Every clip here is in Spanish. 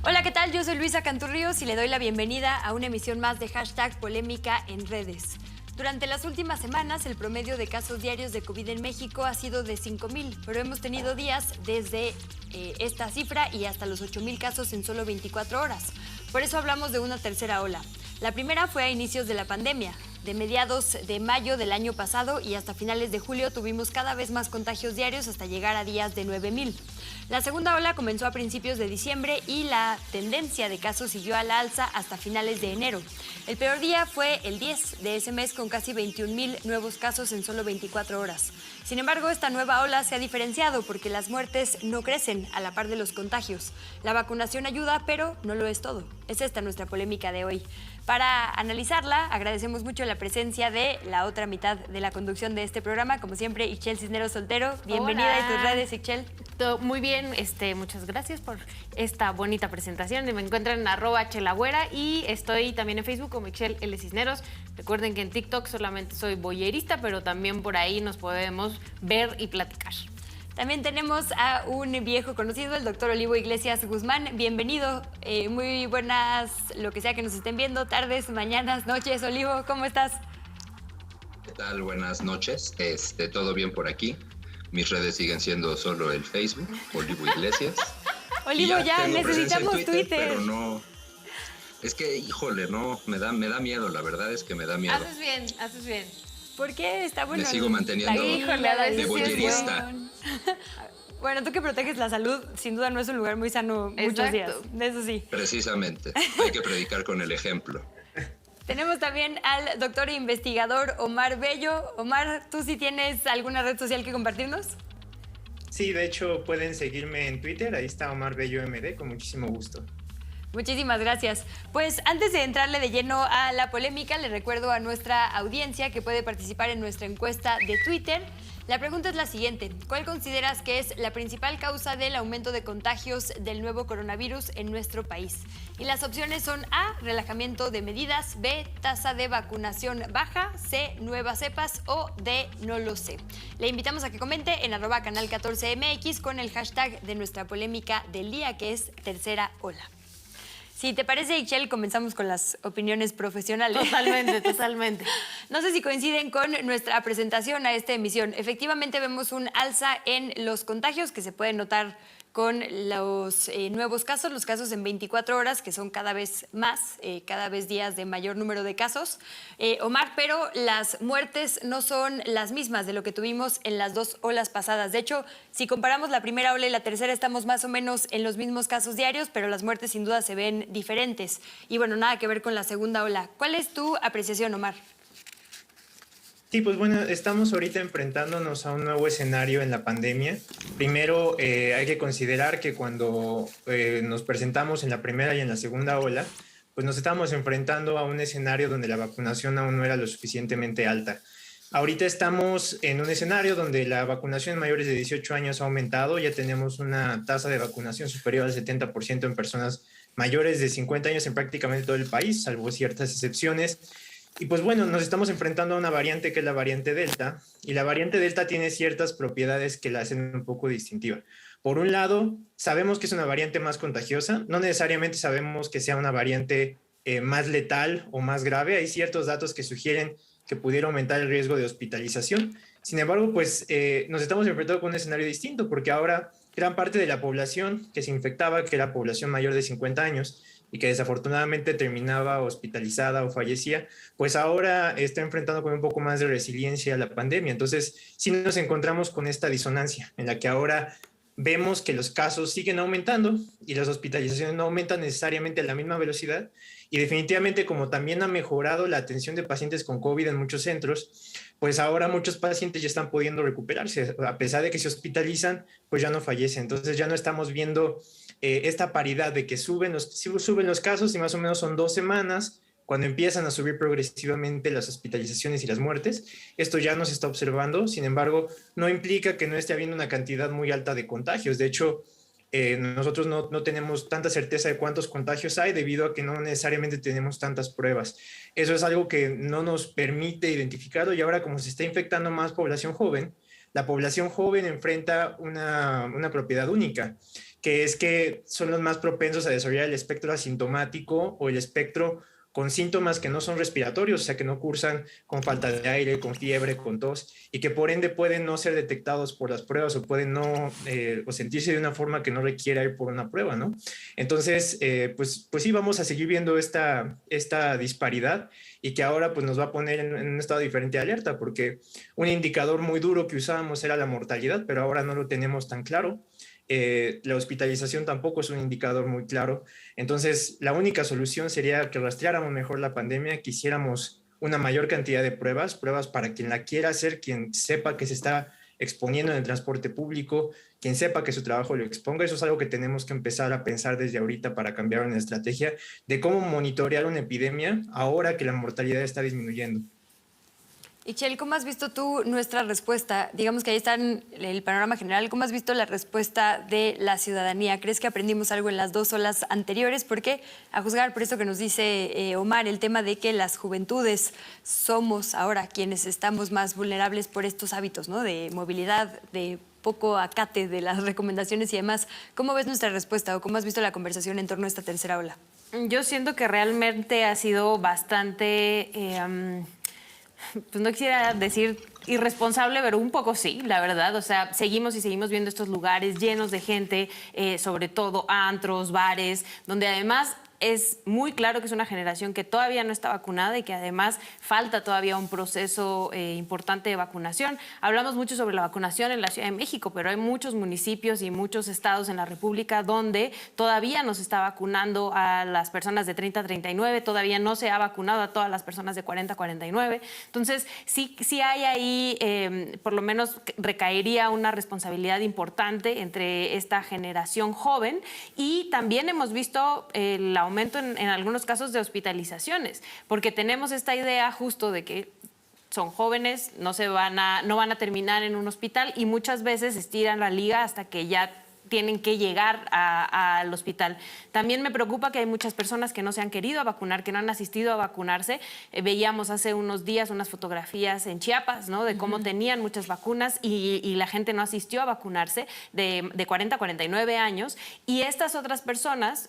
Hola, ¿qué tal? Yo soy Luisa Canturríos y le doy la bienvenida a una emisión más de Hashtag Polémica en redes. Durante las últimas semanas, el promedio de casos diarios de COVID en México ha sido de 5,000, pero hemos tenido días desde esta cifra y hasta los 8,000 casos en solo 24 horas. Por eso hablamos de una tercera ola. La primera fue a inicios de la pandemia. De mediados de mayo del año pasado y hasta finales de julio tuvimos cada vez más contagios diarios hasta llegar a días de 9,000. La segunda ola comenzó a principios de diciembre y la tendencia de casos siguió a la alza hasta finales de enero. El peor día fue el 10 de ese mes con casi 21,000 nuevos casos en solo 24 horas. Sin embargo, esta nueva ola se ha diferenciado porque las muertes no crecen a la par de los contagios. La vacunación ayuda, pero no lo es todo. Es esta nuestra polémica de hoy. Para analizarla, agradecemos mucho la presencia de la otra mitad de la conducción de este programa, como siempre, Ixchel Cisneros Soltero. Bienvenida a tus redes, Ixchel. Muy bien, muchas gracias por esta bonita presentación. Me encuentran en @chelagüera y estoy también en Facebook como Ixchel L. Cisneros. Recuerden que en TikTok solamente soy boyerista, pero también por ahí nos podemos ver y platicar. También tenemos a un viejo conocido, el doctor Olivo Iglesias Guzmán. Bienvenido. Muy buenas, lo que sea que nos estén viendo, tardes, mañanas, noches. Olivo, ¿cómo estás? ¿Qué tal? Buenas noches. ¿Todo bien por aquí? Mis redes siguen siendo solo el Facebook, Olivo Iglesias. Olivo, ya necesitamos Twitter. Pero no. Es que, híjole, no, me da miedo, la verdad es que me da miedo. Haces bien. ¿Por qué? Está bueno. Me sigo manteniendo de boyerista. Bueno, tú que proteges la salud, sin duda no es un lugar muy sano muchos días. Eso sí. Precisamente. Hay que predicar con el ejemplo. Tenemos también al doctor e investigador Omar Bello. Omar, ¿tú sí tienes alguna red social que compartirnos? Sí, de hecho pueden seguirme en Twitter, ahí está Omar Bello MD, con muchísimo gusto. Muchísimas gracias. Pues antes de entrarle de lleno a la polémica, le recuerdo a nuestra audiencia que puede participar en nuestra encuesta de Twitter. La pregunta es la siguiente: ¿cuál consideras que es la principal causa del aumento de contagios del nuevo coronavirus en nuestro país? Y las opciones son A, relajamiento de medidas, B, tasa de vacunación baja, C, nuevas cepas o D, no lo sé. Le invitamos a que comente en @canal14mx con el hashtag de nuestra polémica del día, que es tercera ola. Si te parece, Ixchel, comenzamos con las opiniones profesionales. Totalmente. No sé si coinciden con nuestra presentación a esta emisión. Efectivamente vemos un alza en los contagios que se pueden notar con los nuevos casos, los casos en 24 horas, que son cada vez más, cada vez días de mayor número de casos. Omar, pero las muertes no son las mismas de lo que tuvimos en las dos olas pasadas. De hecho, si comparamos la primera ola y la tercera, estamos más o menos en los mismos casos diarios, pero las muertes sin duda se ven diferentes. Y bueno, nada que ver con la segunda ola. ¿Cuál es tu apreciación, Omar? Sí, pues bueno, estamos ahorita enfrentándonos a un nuevo escenario en la pandemia. Primero, hay que considerar que cuando nos presentamos en la primera y en la segunda ola, pues nos estamos enfrentando a un escenario donde la vacunación aún no era lo suficientemente alta. Ahorita estamos en un escenario donde la vacunación en mayores de 18 años ha aumentado. Ya tenemos una tasa de vacunación superior al 70% en personas mayores de 50 años en prácticamente todo el país, salvo ciertas excepciones. Y pues bueno, nos estamos enfrentando a una variante que es la variante Delta, y la variante Delta tiene ciertas propiedades que la hacen un poco distintiva. Por un lado, sabemos que es una variante más contagiosa, no necesariamente sabemos que sea una variante más letal o más grave. Hay ciertos datos que sugieren que pudiera aumentar el riesgo de hospitalización. Sin embargo, pues nos estamos enfrentando con un escenario distinto, porque ahora gran parte de la población que se infectaba, que era población mayor de 50 años, y que desafortunadamente terminaba hospitalizada o fallecía, pues ahora está enfrentando con un poco más de resiliencia a la pandemia. Entonces, sí nos encontramos con esta disonancia en la que ahora vemos que los casos siguen aumentando y las hospitalizaciones no aumentan necesariamente a la misma velocidad. Y definitivamente, como también ha mejorado la atención de pacientes con COVID en muchos centros, pues ahora muchos pacientes ya están pudiendo recuperarse. A pesar de que se hospitalizan, pues ya no fallecen. Entonces ya no estamos viendo esta paridad de que suben los casos y más o menos son 2 semanas cuando empiezan a subir progresivamente las hospitalizaciones y las muertes. Esto ya no se está observando. Sin embargo, no implica que no esté habiendo una cantidad muy alta de contagios. De hecho, nosotros no tenemos tanta certeza de cuántos contagios hay debido a que no necesariamente tenemos tantas pruebas. Eso es algo que no nos permite identificarlo, y ahora, como se está infectando más población joven, la población joven enfrenta una propiedad única, que es que son los más propensos a desarrollar el espectro asintomático o el espectro con síntomas que no son respiratorios, o sea, que no cursan con falta de aire, con fiebre, con tos, y que por ende pueden no ser detectados por las pruebas o pueden no, o sentirse de una forma que no requiera ir por una prueba, ¿no? Entonces, pues sí, vamos a seguir viendo esta disparidad y que ahora pues nos va a poner en un estado diferente de alerta, porque un indicador muy duro que usábamos era la mortalidad, pero ahora no lo tenemos tan claro. La hospitalización tampoco es un indicador muy claro. Entonces, la única solución sería que rastreáramos mejor la pandemia, que hiciéramos una mayor cantidad de pruebas para quien la quiera hacer, quien sepa que se está exponiendo en el transporte público, quien sepa que su trabajo lo exponga. Eso es algo que tenemos que empezar a pensar desde ahorita para cambiar una estrategia de cómo monitorear una epidemia ahora que la mortalidad está disminuyendo. Ixchel, ¿cómo has visto tú nuestra respuesta? Digamos que ahí está en el panorama general. ¿Cómo has visto la respuesta de la ciudadanía? ¿Crees que aprendimos algo en las 2 olas anteriores? Porque, a juzgar por esto que nos dice Omar, el tema de que las juventudes somos ahora quienes estamos más vulnerables por estos hábitos, ¿no? De movilidad, de poco acate de las recomendaciones y demás. ¿Cómo ves nuestra respuesta o cómo has visto la conversación en torno a esta tercera ola? Yo siento que realmente ha sido bastante... pues no quisiera decir irresponsable, pero un poco sí, la verdad. O sea, seguimos viendo estos lugares llenos de gente, sobre todo antros, bares, donde además es muy claro que es una generación que todavía no está vacunada y que además falta todavía un proceso importante de vacunación. Hablamos mucho sobre la vacunación en la Ciudad de México, pero hay muchos municipios y muchos estados en la República donde todavía no se está vacunando a las personas de 30 a 39, todavía no se ha vacunado a todas las personas de 40 a 49. Entonces, sí hay ahí, por lo menos recaería una responsabilidad importante entre esta generación joven, y también hemos visto el aumento en algunos casos de hospitalizaciones, porque tenemos esta idea justo de que son jóvenes, no van a terminar en un hospital, y muchas veces estiran la liga hasta que ya tienen que llegar al hospital. También me preocupa que hay muchas personas que no se han querido vacunar, que no han asistido a vacunarse. Veíamos hace unos días unas fotografías en Chiapas, ¿no? De cómo tenían muchas vacunas y la gente no asistió a vacunarse de 40 a 49 años. Y estas otras personas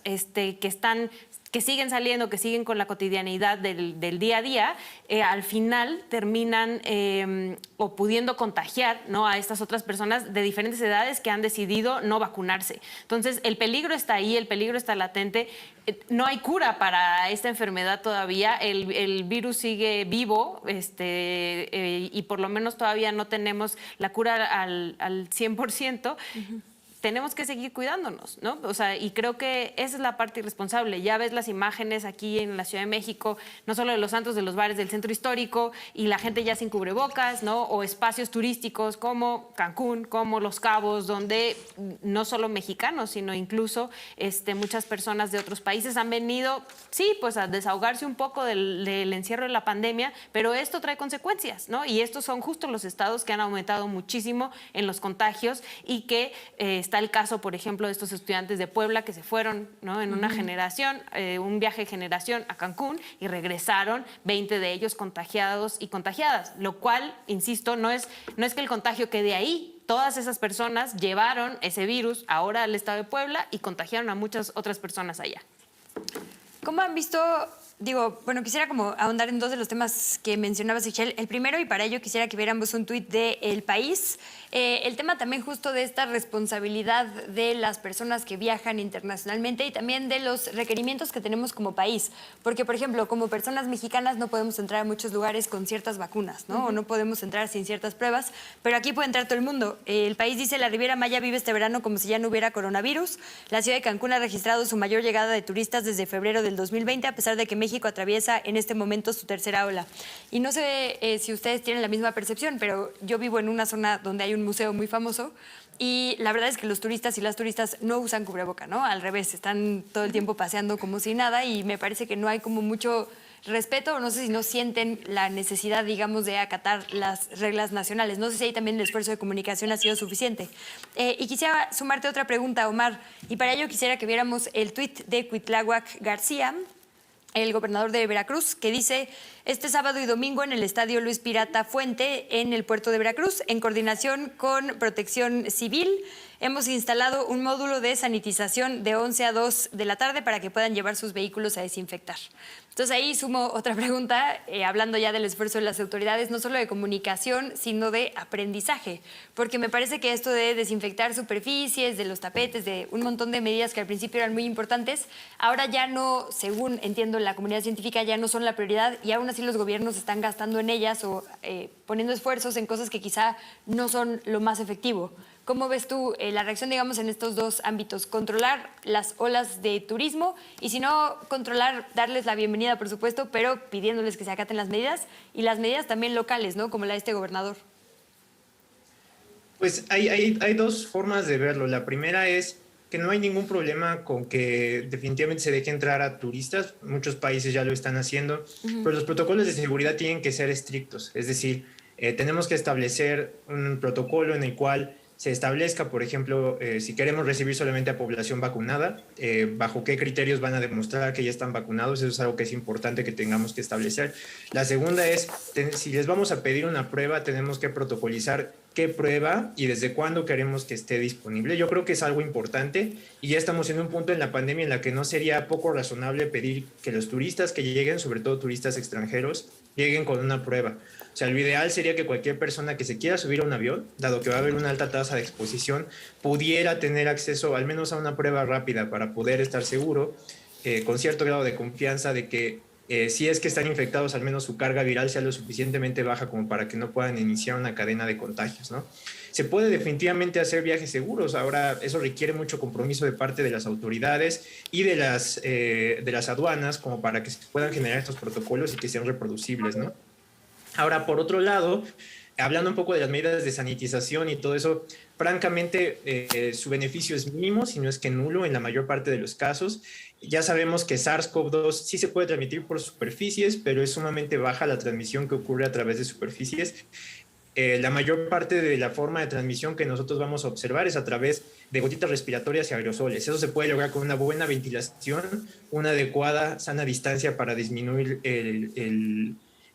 que siguen saliendo, que siguen con la cotidianidad del día a día, al final terminan o pudiendo contagiar, ¿no?, a estas otras personas de diferentes edades que han decidido no vacunarse. Entonces, el peligro está ahí, el peligro está latente. No hay cura para esta enfermedad todavía. El virus sigue vivo, y por lo menos todavía no tenemos la cura al 100%. Tenemos que seguir cuidándonos, ¿no? O sea, y creo que esa es la parte irresponsable. Ya ves las imágenes aquí en la Ciudad de México, no solo de los antros, de los bares del centro histórico, y la gente ya sin cubrebocas, ¿no? O espacios turísticos como Cancún, como Los Cabos, donde no solo mexicanos, sino incluso muchas personas de otros países han venido, sí, pues a desahogarse un poco del encierro de la pandemia, pero esto trae consecuencias, ¿no? Y estos son justo los estados que han aumentado muchísimo en los contagios, y que está el caso, por ejemplo, de estos estudiantes de Puebla que se fueron, ¿no?, en una generación, un viaje de generación a Cancún, y regresaron 20 de ellos contagiados y contagiadas, lo cual, insisto, no es que el contagio quede ahí. Todas esas personas llevaron ese virus ahora al estado de Puebla y contagiaron a muchas otras personas allá. ¿Cómo han visto? Digo, bueno, quisiera como ahondar en 2 de los temas que mencionabas, Ixchel. El primero, y para ello quisiera que viéramos un tuit de El País. El tema también justo de esta responsabilidad de las personas que viajan internacionalmente y también de los requerimientos que tenemos como país. Porque, por ejemplo, como personas mexicanas no podemos entrar a muchos lugares con ciertas vacunas, ¿no? O no podemos entrar sin ciertas pruebas, pero aquí puede entrar todo el mundo. El País dice: la Riviera Maya vive este verano como si ya no hubiera coronavirus. La ciudad de Cancún ha registrado su mayor llegada de turistas desde febrero del 2020, a pesar de que México atraviesa en este momento su tercera ola. Y no sé si ustedes tienen la misma percepción, pero yo vivo en una zona donde hay un museo muy famoso, y la verdad es que los turistas y las turistas no usan cubreboca, ¿no? Al revés, están todo el tiempo paseando como si nada, y me parece que no hay como mucho respeto, o no sé si no sienten la necesidad, digamos, de acatar las reglas nacionales. No sé si ahí también el esfuerzo de comunicación ha sido suficiente. Y quisiera sumarte otra pregunta, Omar, y para ello quisiera que viéramos el tuit de Cuitláhuac García, el gobernador de Veracruz, que dice: este sábado y domingo en el Estadio Luis Pirata Fuente, en el puerto de Veracruz, en coordinación con Protección Civil, hemos instalado un módulo de sanitización de 11 a 2 de la tarde para que puedan llevar sus vehículos a desinfectar. Entonces ahí sumo otra pregunta, hablando ya del esfuerzo de las autoridades, no solo de comunicación, sino de aprendizaje, porque me parece que esto de desinfectar superficies, de los tapetes, de un montón de medidas que al principio eran muy importantes, ahora ya no, según entiendo la comunidad científica, ya no son la prioridad y aún así los gobiernos están gastando en ellas o poniendo esfuerzos en cosas que quizá no son lo más efectivo. ¿Cómo ves tú la reacción, digamos, en estos dos ámbitos? Controlar las olas de turismo y, si no, controlar, darles la bienvenida, por supuesto, pero pidiéndoles que se acaten las medidas y las medidas también locales, ¿no? Como la de este gobernador. Pues hay dos formas de verlo. La primera es que no hay ningún problema con que definitivamente se deje entrar a turistas. Muchos países ya lo están haciendo, pero los protocolos de seguridad tienen que ser estrictos. Es decir, tenemos que establecer un protocolo en el cual se establezca, por ejemplo, si queremos recibir solamente a población vacunada, bajo qué criterios van a demostrar que ya están vacunados. Eso es algo que es importante que tengamos que establecer. La segunda es, si les vamos a pedir una prueba, tenemos que protocolizar qué prueba y desde cuándo queremos que esté disponible. Yo creo que es algo importante y ya estamos en un punto en la pandemia en la que no sería poco razonable pedir que los turistas que lleguen, sobre todo turistas extranjeros, lleguen con una prueba. O sea, lo ideal sería que cualquier persona que se quiera subir a un avión, dado que va a haber una alta tasa de exposición, pudiera tener acceso al menos a una prueba rápida para poder estar seguro, con cierto grado de confianza de que si es que están infectados, al menos su carga viral sea lo suficientemente baja como para que no puedan iniciar una cadena de contagios, ¿no? Se puede definitivamente hacer viajes seguros. Ahora, eso requiere mucho compromiso de parte de las autoridades y de las aduanas como para que se puedan generar estos protocolos y que sean reproducibles, ¿no? Ahora, por otro lado, hablando un poco de las medidas de sanitización y todo eso, francamente, su beneficio es mínimo, si no es que nulo en la mayor parte de los casos. Ya sabemos que SARS-CoV-2 sí se puede transmitir por superficies, pero es sumamente baja la transmisión que ocurre a través de superficies. La mayor parte de la forma de transmisión que nosotros vamos a observar es a través de gotitas respiratorias y aerosoles. Eso se puede lograr con una buena ventilación, una adecuada, sana distancia para disminuir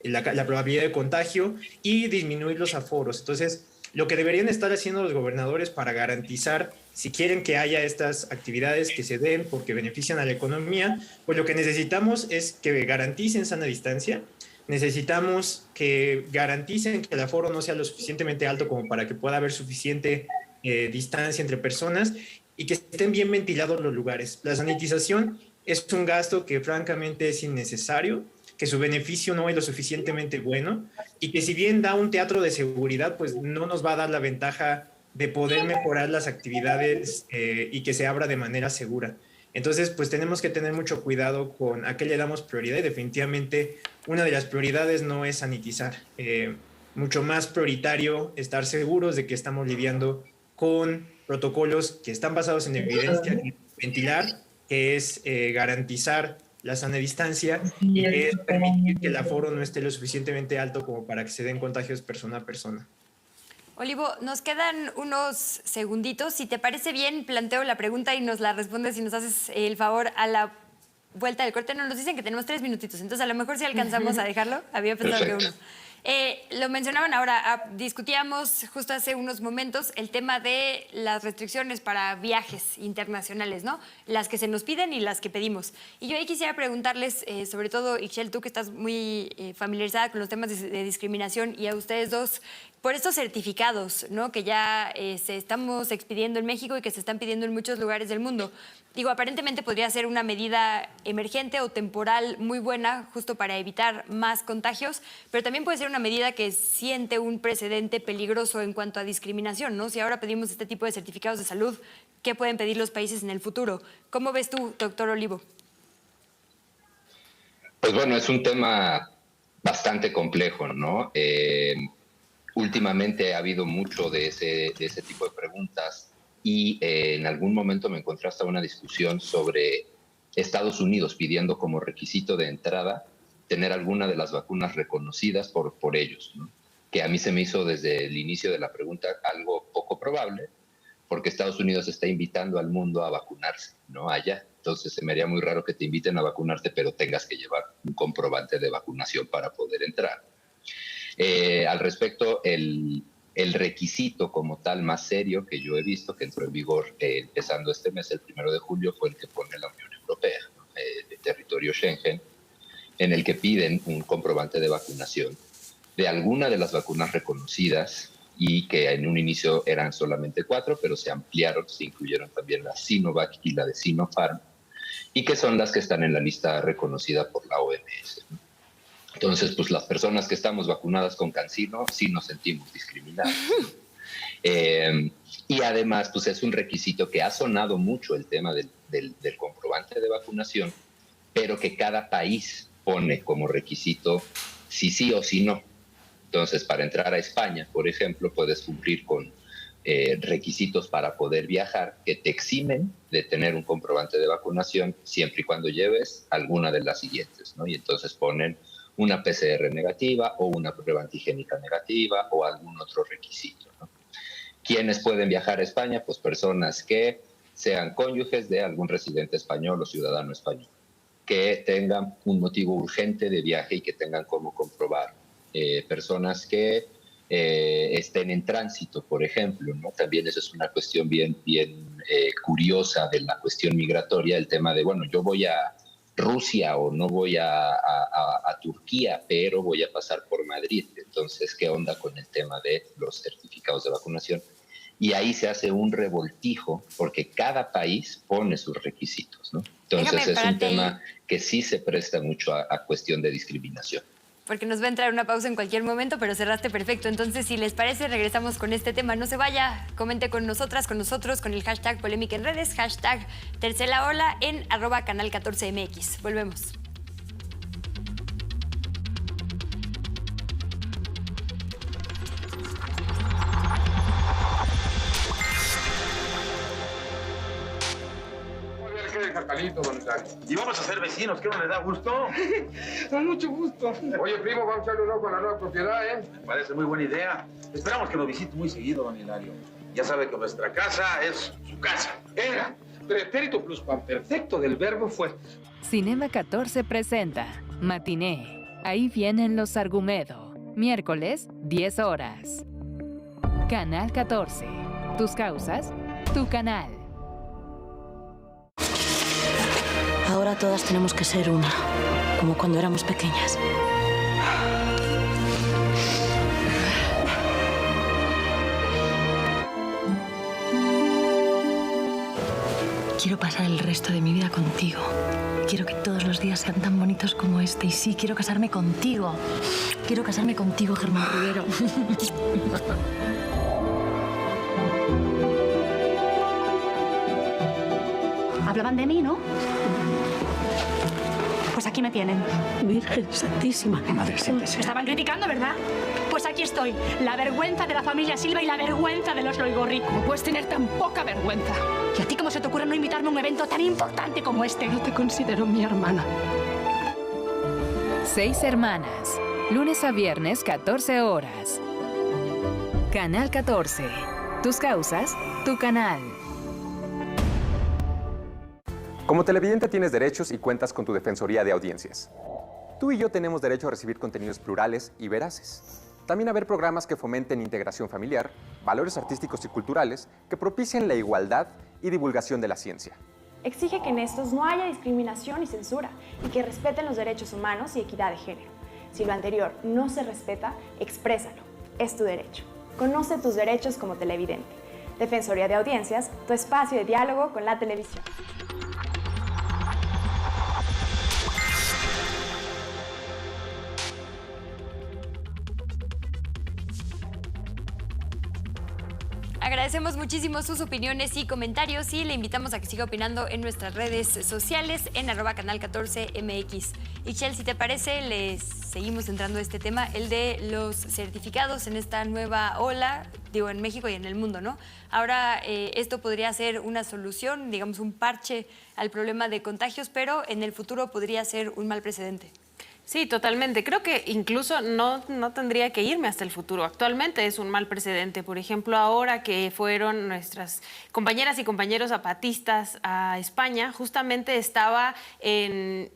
la probabilidad de contagio y disminuir los aforos. Entonces, lo que deberían estar haciendo los gobernadores para garantizar, si quieren que haya estas actividades que se den porque benefician a la economía, pues lo que necesitamos es que garanticen sana distancia. Necesitamos que garanticen que el aforo no sea lo suficientemente alto como para que pueda haber suficiente distancia entre personas y que estén bien ventilados los lugares. La sanitización es un gasto que francamente es innecesario, que su beneficio no es lo suficientemente bueno y que si bien da un teatro de seguridad, pues no nos va a dar la ventaja de poder mejorar las actividades y que se abra de manera segura. Entonces, pues tenemos que tener mucho cuidado con a qué le damos prioridad y definitivamente una de las prioridades no es sanitizar. Mucho más prioritario estar seguros de que estamos lidiando con protocolos que están basados en evidencia, ventilar, que es garantizar la sana distancia y que es permitir que el aforo no esté lo suficientemente alto como para que se den contagios persona a persona. Olivo, nos quedan unos segunditos. Si te parece bien, planteo la pregunta y nos la respondes y nos haces el favor a la vuelta del corte. No, nos dicen que tenemos 3 minutitos, entonces a lo mejor si alcanzamos a dejarlo. Había pensado que uno. Lo mencionaban ahora, discutíamos justo hace unos momentos el tema de las restricciones para viajes internacionales, ¿no? Las que se nos piden y las que pedimos. Y yo ahí quisiera preguntarles, sobre todo, Ixchel, tú que estás muy familiarizada con los temas de discriminación y a ustedes dos, por estos certificados, ¿no? Que ya estamos expidiendo en México y que se están pidiendo en muchos lugares del mundo. Digo, aparentemente podría ser una medida emergente o temporal muy buena justo para evitar más contagios, pero también puede ser una medida que siente un precedente peligroso en cuanto a discriminación, ¿no? Si ahora pedimos este tipo de certificados de salud, ¿qué pueden pedir los países en el futuro? ¿Cómo ves tú, doctor Olivo? Pues bueno, es un tema bastante complejo, ¿no? Últimamente ha habido mucho de ese tipo de preguntas y en algún momento me encontré hasta una discusión sobre Estados Unidos pidiendo como requisito de entrada tener alguna de las vacunas reconocidas por ellos, ¿no? Que a mí se me hizo desde el inicio de la pregunta algo poco probable, porque Estados Unidos está invitando al mundo a vacunarse, ¿no? Allá. Entonces se me haría muy raro que te inviten a vacunarte, pero tengas que llevar un comprobante de vacunación para poder entrar. Al respecto, El requisito como tal más serio que yo he visto, que entró en vigor empezando este mes, el 1 de julio, fue el que pone la Unión Europea, ¿no? El territorio Schengen, en el que piden un comprobante de vacunación de alguna de las vacunas reconocidas y que en un inicio eran solamente 4, pero se ampliaron, se incluyeron también la Sinovac y la de Sinopharm, y que son las que están en la lista reconocida por la OMS, ¿no? Entonces, pues las personas que estamos vacunadas con CanSino sí nos sentimos discriminados. Y además, pues es un requisito que ha sonado mucho el tema del comprobante de vacunación, pero que cada país pone como requisito si sí o si no. Entonces, para entrar a España, por ejemplo, puedes cumplir con requisitos para poder viajar que te eximen de tener un comprobante de vacunación siempre y cuando lleves alguna de las siguientes, ¿no? Y entonces ponen una PCR negativa o una prueba antigénica negativa o algún otro requisito, ¿no? ¿Quiénes pueden viajar a España? Pues personas que sean cónyuges de algún residente español o ciudadano español, que tengan un motivo urgente de viaje y que tengan cómo comprobar. Personas que estén en tránsito, por ejemplo, ¿no? También eso es una cuestión bien curiosa de la cuestión migratoria, el tema de, bueno, yo voy a Rusia o no voy a Turquía, pero voy a pasar por Madrid. Entonces, ¿qué onda con el tema de los certificados de vacunación? Y ahí se hace un revoltijo porque cada país pone sus requisitos, ¿no? Entonces es un tema que sí se presta mucho a cuestión de discriminación. Porque nos va a entrar una pausa en cualquier momento, pero cerraste perfecto. Entonces, si les parece, regresamos con este tema. No se vaya, comente con nosotras, con nosotros, con el hashtag Polémica en Redes, hashtag Tercera Ola en @canal14mx. Volvemos. Y vamos a ser vecinos, ¿qué no le da gusto? Con mucho gusto. Oye, primo, vamos a echarle un ojo a la nueva propiedad, ¿eh? Me parece muy buena idea. Esperamos que nos visite muy seguido, don Hilario. Ya sabe que nuestra casa es su casa. Era. Pretérito pluscuamperfecto del verbo fue. Cinema 14 presenta Matiné. Ahí vienen los Argumedo. Miércoles, 10 horas. Canal 14. Tus causas, tu canal. Ahora todas tenemos que ser una, como cuando éramos pequeñas. Quiero pasar el resto de mi vida contigo. Quiero que todos los días sean tan bonitos como este. Y sí, quiero casarme contigo. Quiero casarme contigo, Germán Rivero. Hablaban de mí, ¿no? Pues aquí me tienen. Virgen Santísima. Madre, siéntese. Me estaban criticando, ¿verdad? Pues aquí estoy. La vergüenza de la familia Silva y la vergüenza de los Loigorri. ¿Cómo puedes tener tan poca vergüenza? ¿Y a ti cómo se te ocurre no invitarme a un evento tan importante como este? No te considero mi hermana. 6 hermanas. Lunes a viernes, 14 horas. Canal 14. Tus causas, tu canal. Como televidente tienes derechos y cuentas con tu Defensoría de Audiencias. Tú y yo tenemos derecho a recibir contenidos plurales y veraces. También a ver programas que fomenten integración familiar, valores artísticos y culturales, que propicien la igualdad y divulgación de la ciencia. Exige que en estos no haya discriminación y censura y que respeten los derechos humanos y equidad de género. Si lo anterior no se respeta, exprésalo. Es tu derecho. Conoce tus derechos como televidente. Defensoría de Audiencias, tu espacio de diálogo con la televisión. Agradecemos muchísimo sus opiniones y comentarios y le invitamos a que siga opinando en nuestras redes sociales en @canal14mx. Y Chel, si te parece, les seguimos entrando a este tema, el de los certificados en esta nueva ola, digo, en México y en el mundo, ¿no? Ahora esto podría ser una solución, digamos un parche al problema de contagios, pero en el futuro podría ser un mal precedente. Sí, totalmente. Creo que incluso no tendría que irme hasta el futuro. Actualmente es un mal precedente. Por ejemplo, ahora que fueron nuestras compañeras y compañeros zapatistas a España, justamente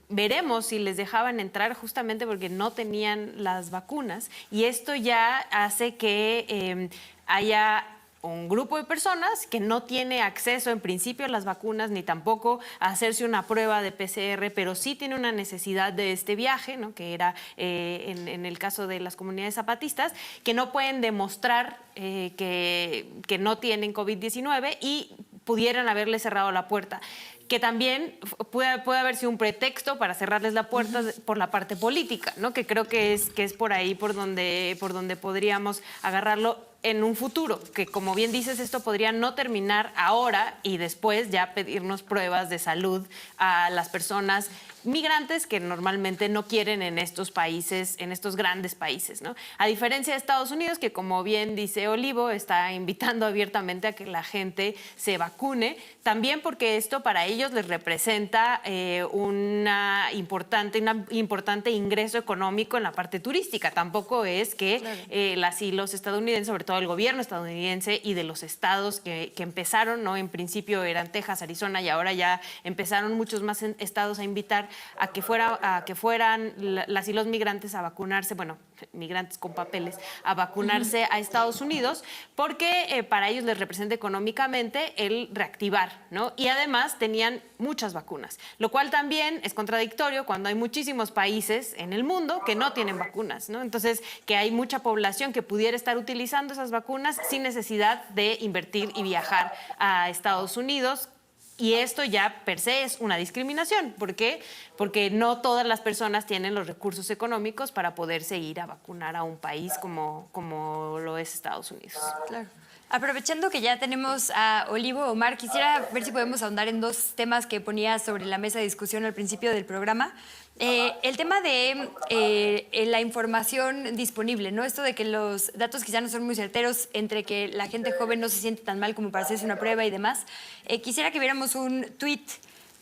veremos si les dejaban entrar justamente porque no tenían las vacunas. Y esto ya hace que haya un grupo de personas que no tiene acceso en principio a las vacunas ni tampoco a hacerse una prueba de PCR, pero sí tiene una necesidad de este viaje, ¿no? Que era en el caso de las comunidades zapatistas, que no pueden demostrar que no tienen COVID-19 y pudieran haberle cerrado la puerta, que también puede haber sido un pretexto para cerrarles la puerta por la parte política, ¿no? Que creo que es por ahí por donde podríamos agarrarlo en un futuro, que como bien dices, esto podría no terminar ahora y después ya pedirnos pruebas de salud a las personas migrantes que normalmente no quieren en estos países, en estos grandes países, ¿no? A diferencia de Estados Unidos, que como bien dice Olivo, está invitando abiertamente a que la gente se vacune, también porque esto para ellos les representa un importante ingreso económico en la parte turística. Tampoco es que las y los estadounidenses, sobre todo el gobierno estadounidense y de los estados que empezaron, ¿no? En principio eran Texas, Arizona y ahora ya empezaron muchos más estados a invitar a que fueran las y los migrantes a vacunarse, bueno, migrantes con papeles, a vacunarse a Estados Unidos, porque para ellos les representa económicamente el reactivar, ¿no? Y además tenían muchas vacunas, lo cual también es contradictorio cuando hay muchísimos países en el mundo que no tienen vacunas, ¿no? Entonces, que hay mucha población que pudiera estar utilizando esas vacunas sin necesidad de invertir y viajar a Estados Unidos. Y esto ya per se es una discriminación. ¿Por qué? Porque no todas las personas tienen los recursos económicos para poderse ir a vacunar a un país como lo es Estados Unidos. Claro. Aprovechando que ya tenemos a Olivo, Omar, quisiera ver si podemos ahondar en dos temas que ponía sobre la mesa de discusión al principio del programa. El tema de la información disponible, ¿no? Esto de que los datos quizá no son muy certeros entre que la gente joven no se siente tan mal como para hacerse una prueba y demás. Quisiera que viéramos un tuit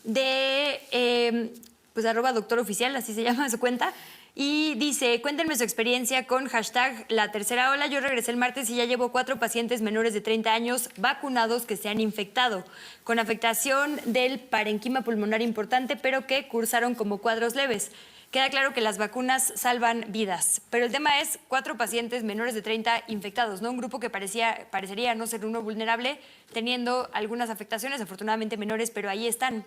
de pues @doctoroficial, así se llama su cuenta, y dice: cuéntenme su experiencia con hashtag la tercera ola. Yo regresé el martes y ya llevo 4 pacientes menores de 30 años vacunados que se han infectado, con afectación del parenquima pulmonar importante, pero que cursaron como cuadros leves. Queda claro que las vacunas salvan vidas, pero el tema es 4 pacientes menores de 30 infectados, ¿no? Un grupo que parecería no ser uno vulnerable, teniendo algunas afectaciones, afortunadamente menores, pero ahí están.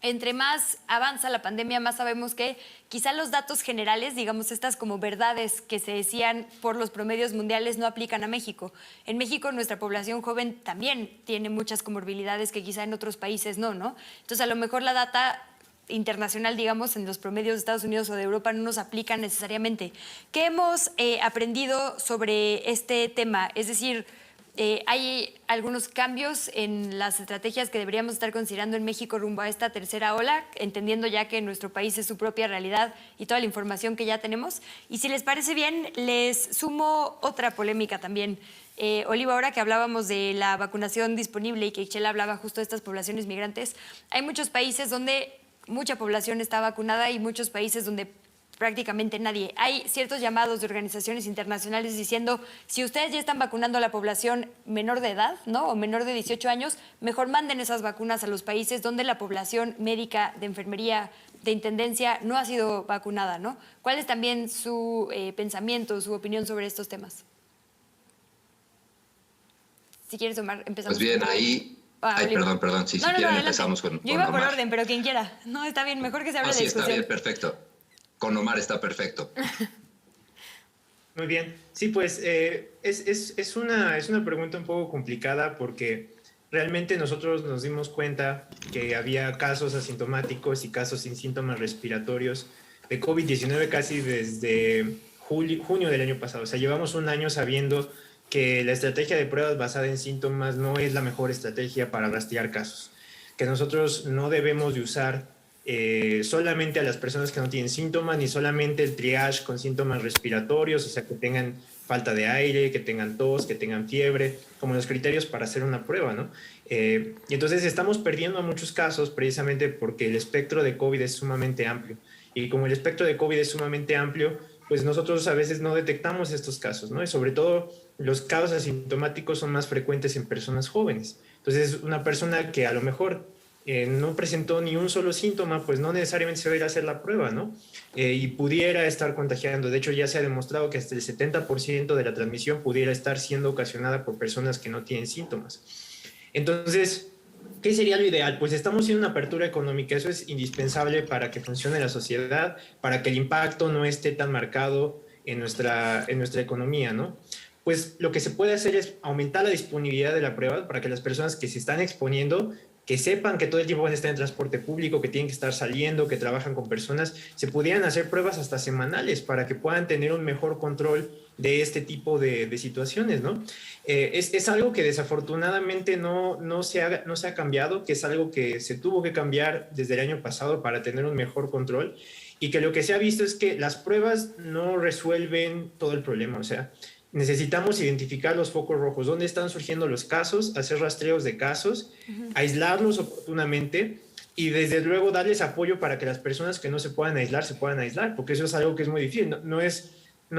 Entre más avanza la pandemia, más sabemos que quizá los datos generales, digamos estas como verdades que se decían por los promedios mundiales, no aplican a México. En México nuestra población joven también tiene muchas comorbilidades que quizá en otros países no. Entonces a lo mejor la data internacional, digamos, en los promedios de Estados Unidos o de Europa no nos aplica necesariamente. ¿Qué hemos aprendido sobre este tema? Es decir, hay algunos cambios en las estrategias que deberíamos estar considerando en México rumbo a esta tercera ola, entendiendo ya que nuestro país es su propia realidad y toda la información que ya tenemos. Y si les parece bien, les sumo otra polémica también. Oliva, ahora que hablábamos de la vacunación disponible y que Ixchel hablaba justo de estas poblaciones migrantes, hay muchos países donde mucha población está vacunada y muchos países donde prácticamente nadie. Hay ciertos llamados de organizaciones internacionales diciendo: si ustedes ya están vacunando a la población menor de edad, ¿no? O menor de 18 años, mejor manden esas vacunas a los países donde la población médica, de enfermería, de intendencia no ha sido vacunada, ¿no? ¿Cuál es también su pensamiento, su opinión sobre estos temas? Si quieres, Omar, empezamos. Pues bien, ahí... perdón. Si quieren adelante. empezamos con Yo iba Omar. por orden, pero quien quiera. No, está bien, mejor que se hable de discusión. Está bien, perfecto. Con Omar está perfecto. Muy bien. Sí, pues es una pregunta un poco complicada porque realmente nosotros nos dimos cuenta que había casos asintomáticos y casos sin síntomas respiratorios de COVID-19 casi desde junio del año pasado. O sea, llevamos un año sabiendo que la estrategia de pruebas basada en síntomas no es la mejor estrategia para rastrear casos, que nosotros no debemos de usar solamente a las personas que no tienen síntomas, ni solamente el triage con síntomas respiratorios, o sea, que tengan falta de aire, que tengan tos, que tengan fiebre, como los criterios para hacer una prueba, ¿no? Y entonces estamos perdiendo muchos casos precisamente porque el espectro de COVID es sumamente amplio. Y como el espectro de COVID es sumamente amplio, pues nosotros a veces no detectamos estos casos, ¿no? Y sobre todo los casos asintomáticos son más frecuentes en personas jóvenes. Entonces, una persona que a lo mejor no presentó ni un solo síntoma, pues no necesariamente se va a ir a hacer la prueba, ¿no? Y pudiera estar contagiando. De hecho, ya se ha demostrado que hasta el 70% de la transmisión pudiera estar siendo ocasionada por personas que no tienen síntomas. Entonces, ¿qué sería lo ideal? Pues estamos en una apertura económica, eso es indispensable para que funcione la sociedad, para que el impacto no esté tan marcado en nuestra economía, ¿no? Pues lo que se puede hacer es aumentar la disponibilidad de la prueba para que las personas que se están exponiendo, que sepan que todo el tiempo van a estar en transporte público, que tienen que estar saliendo, que trabajan con personas, se pudieran hacer pruebas hasta semanales para que puedan tener un mejor control de este tipo de situaciones, ¿no? Es algo que desafortunadamente no se ha cambiado, que es algo que se tuvo que cambiar desde el año pasado para tener un mejor control, y que lo que se ha visto es que las pruebas no resuelven todo el problema. O sea, necesitamos identificar los focos rojos, dónde están surgiendo los casos, hacer rastreos de casos, aislarlos oportunamente y desde luego darles apoyo para que las personas que no se puedan aislar, porque eso es algo que es muy difícil. No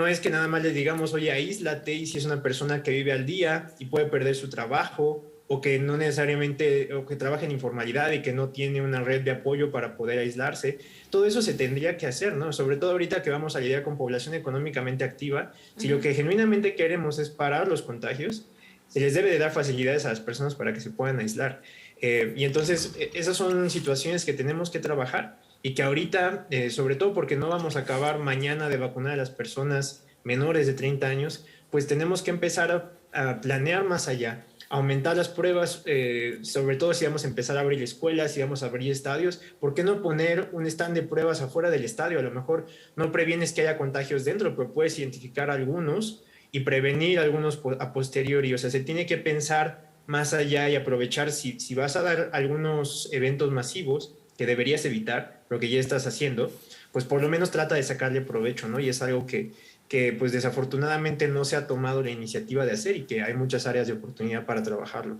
es que nada más les digamos, oye, aíslate, y si es una persona que vive al día y puede perder su trabajo, o que no necesariamente, o que trabaja en informalidad y que no tiene una red de apoyo para poder aislarse. Todo eso se tendría que hacer, ¿no? Sobre todo ahorita que vamos a lidiar con población económicamente activa. Si lo que genuinamente queremos es parar los contagios, se les debe de dar facilidades a las personas para que se puedan aislar. Y entonces, esas son situaciones que tenemos que trabajar y que ahorita, sobre todo porque no vamos a acabar mañana de vacunar a las personas menores de 30 años, pues tenemos que empezar a planear más allá, aumentar las pruebas, sobre todo si vamos a empezar a abrir escuelas, si vamos a abrir estadios. ¿Por qué no poner un stand de pruebas afuera del estadio? A lo mejor no previenes que haya contagios dentro, pero puedes identificar algunos y prevenir algunos a posteriori. O sea, se tiene que pensar más allá y aprovechar si vas a dar algunos eventos masivos que deberías evitar, lo que ya estás haciendo, pues por lo menos trata de sacarle provecho, ¿no? Y es algo que pues desafortunadamente no se ha tomado la iniciativa de hacer y que hay muchas áreas de oportunidad para trabajarlo.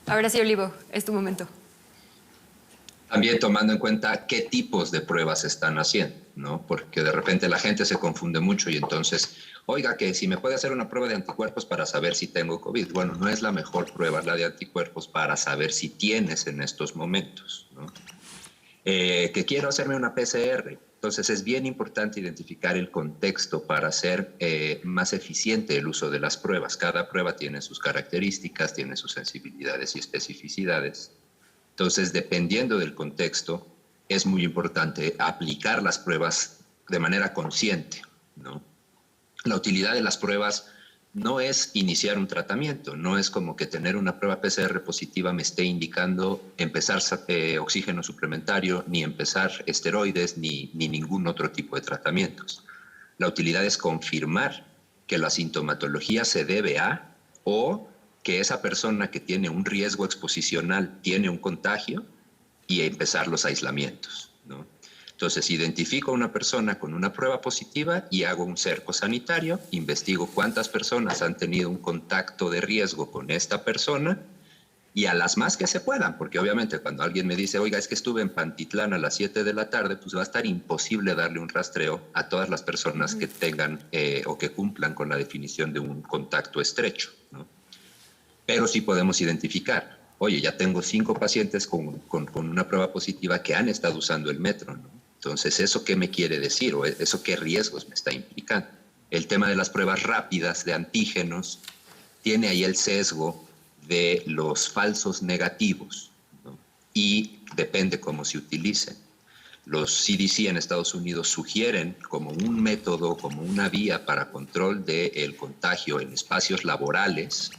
Ahora sí, Olivo, es tu momento. También tomando en cuenta qué tipos de pruebas se están haciendo, ¿no? Porque de repente la gente se confunde mucho y entonces, oiga, que si me puede hacer una prueba de anticuerpos para saber si tengo COVID. Bueno, no es la mejor prueba la de anticuerpos para saber si tienes en estos momentos, ¿no? Que quiero hacerme una PCR. Entonces es bien importante identificar el contexto para hacer más eficiente el uso de las pruebas. Cada prueba tiene sus características, tiene sus sensibilidades y especificidades. Entonces, dependiendo del contexto, es muy importante aplicar las pruebas de manera consciente, ¿no? La utilidad de las pruebas no es iniciar un tratamiento, no es como que tener una prueba PCR positiva me esté indicando empezar oxígeno suplementario, ni empezar esteroides, ni ningún otro tipo de tratamientos. La utilidad es confirmar que la sintomatología se debe a, o que esa persona que tiene un riesgo exposicional tiene un contagio, y empezar los aislamientos, ¿no? Entonces, identifico a una persona con una prueba positiva y hago un cerco sanitario, investigo cuántas personas han tenido un contacto de riesgo con esta persona y a las más que se puedan, porque obviamente cuando alguien me dice, oiga, es que estuve en Pantitlán a las 7 de la tarde, pues va a estar imposible darle un rastreo a todas las personas que tengan o que cumplan con la definición de un contacto estrecho, ¿no? Pero sí podemos identificar, oye, ya tengo 5 pacientes con una prueba positiva que han estado usando el metro, ¿no? Entonces, ¿eso qué me quiere decir? ¿O eso qué riesgos me está implicando? El tema de las pruebas rápidas de antígenos tiene ahí el sesgo de los falsos negativos, ¿no? Y depende cómo se utilicen. Los CDC en Estados Unidos sugieren como un método, como una vía para control del contagio en espacios laborales,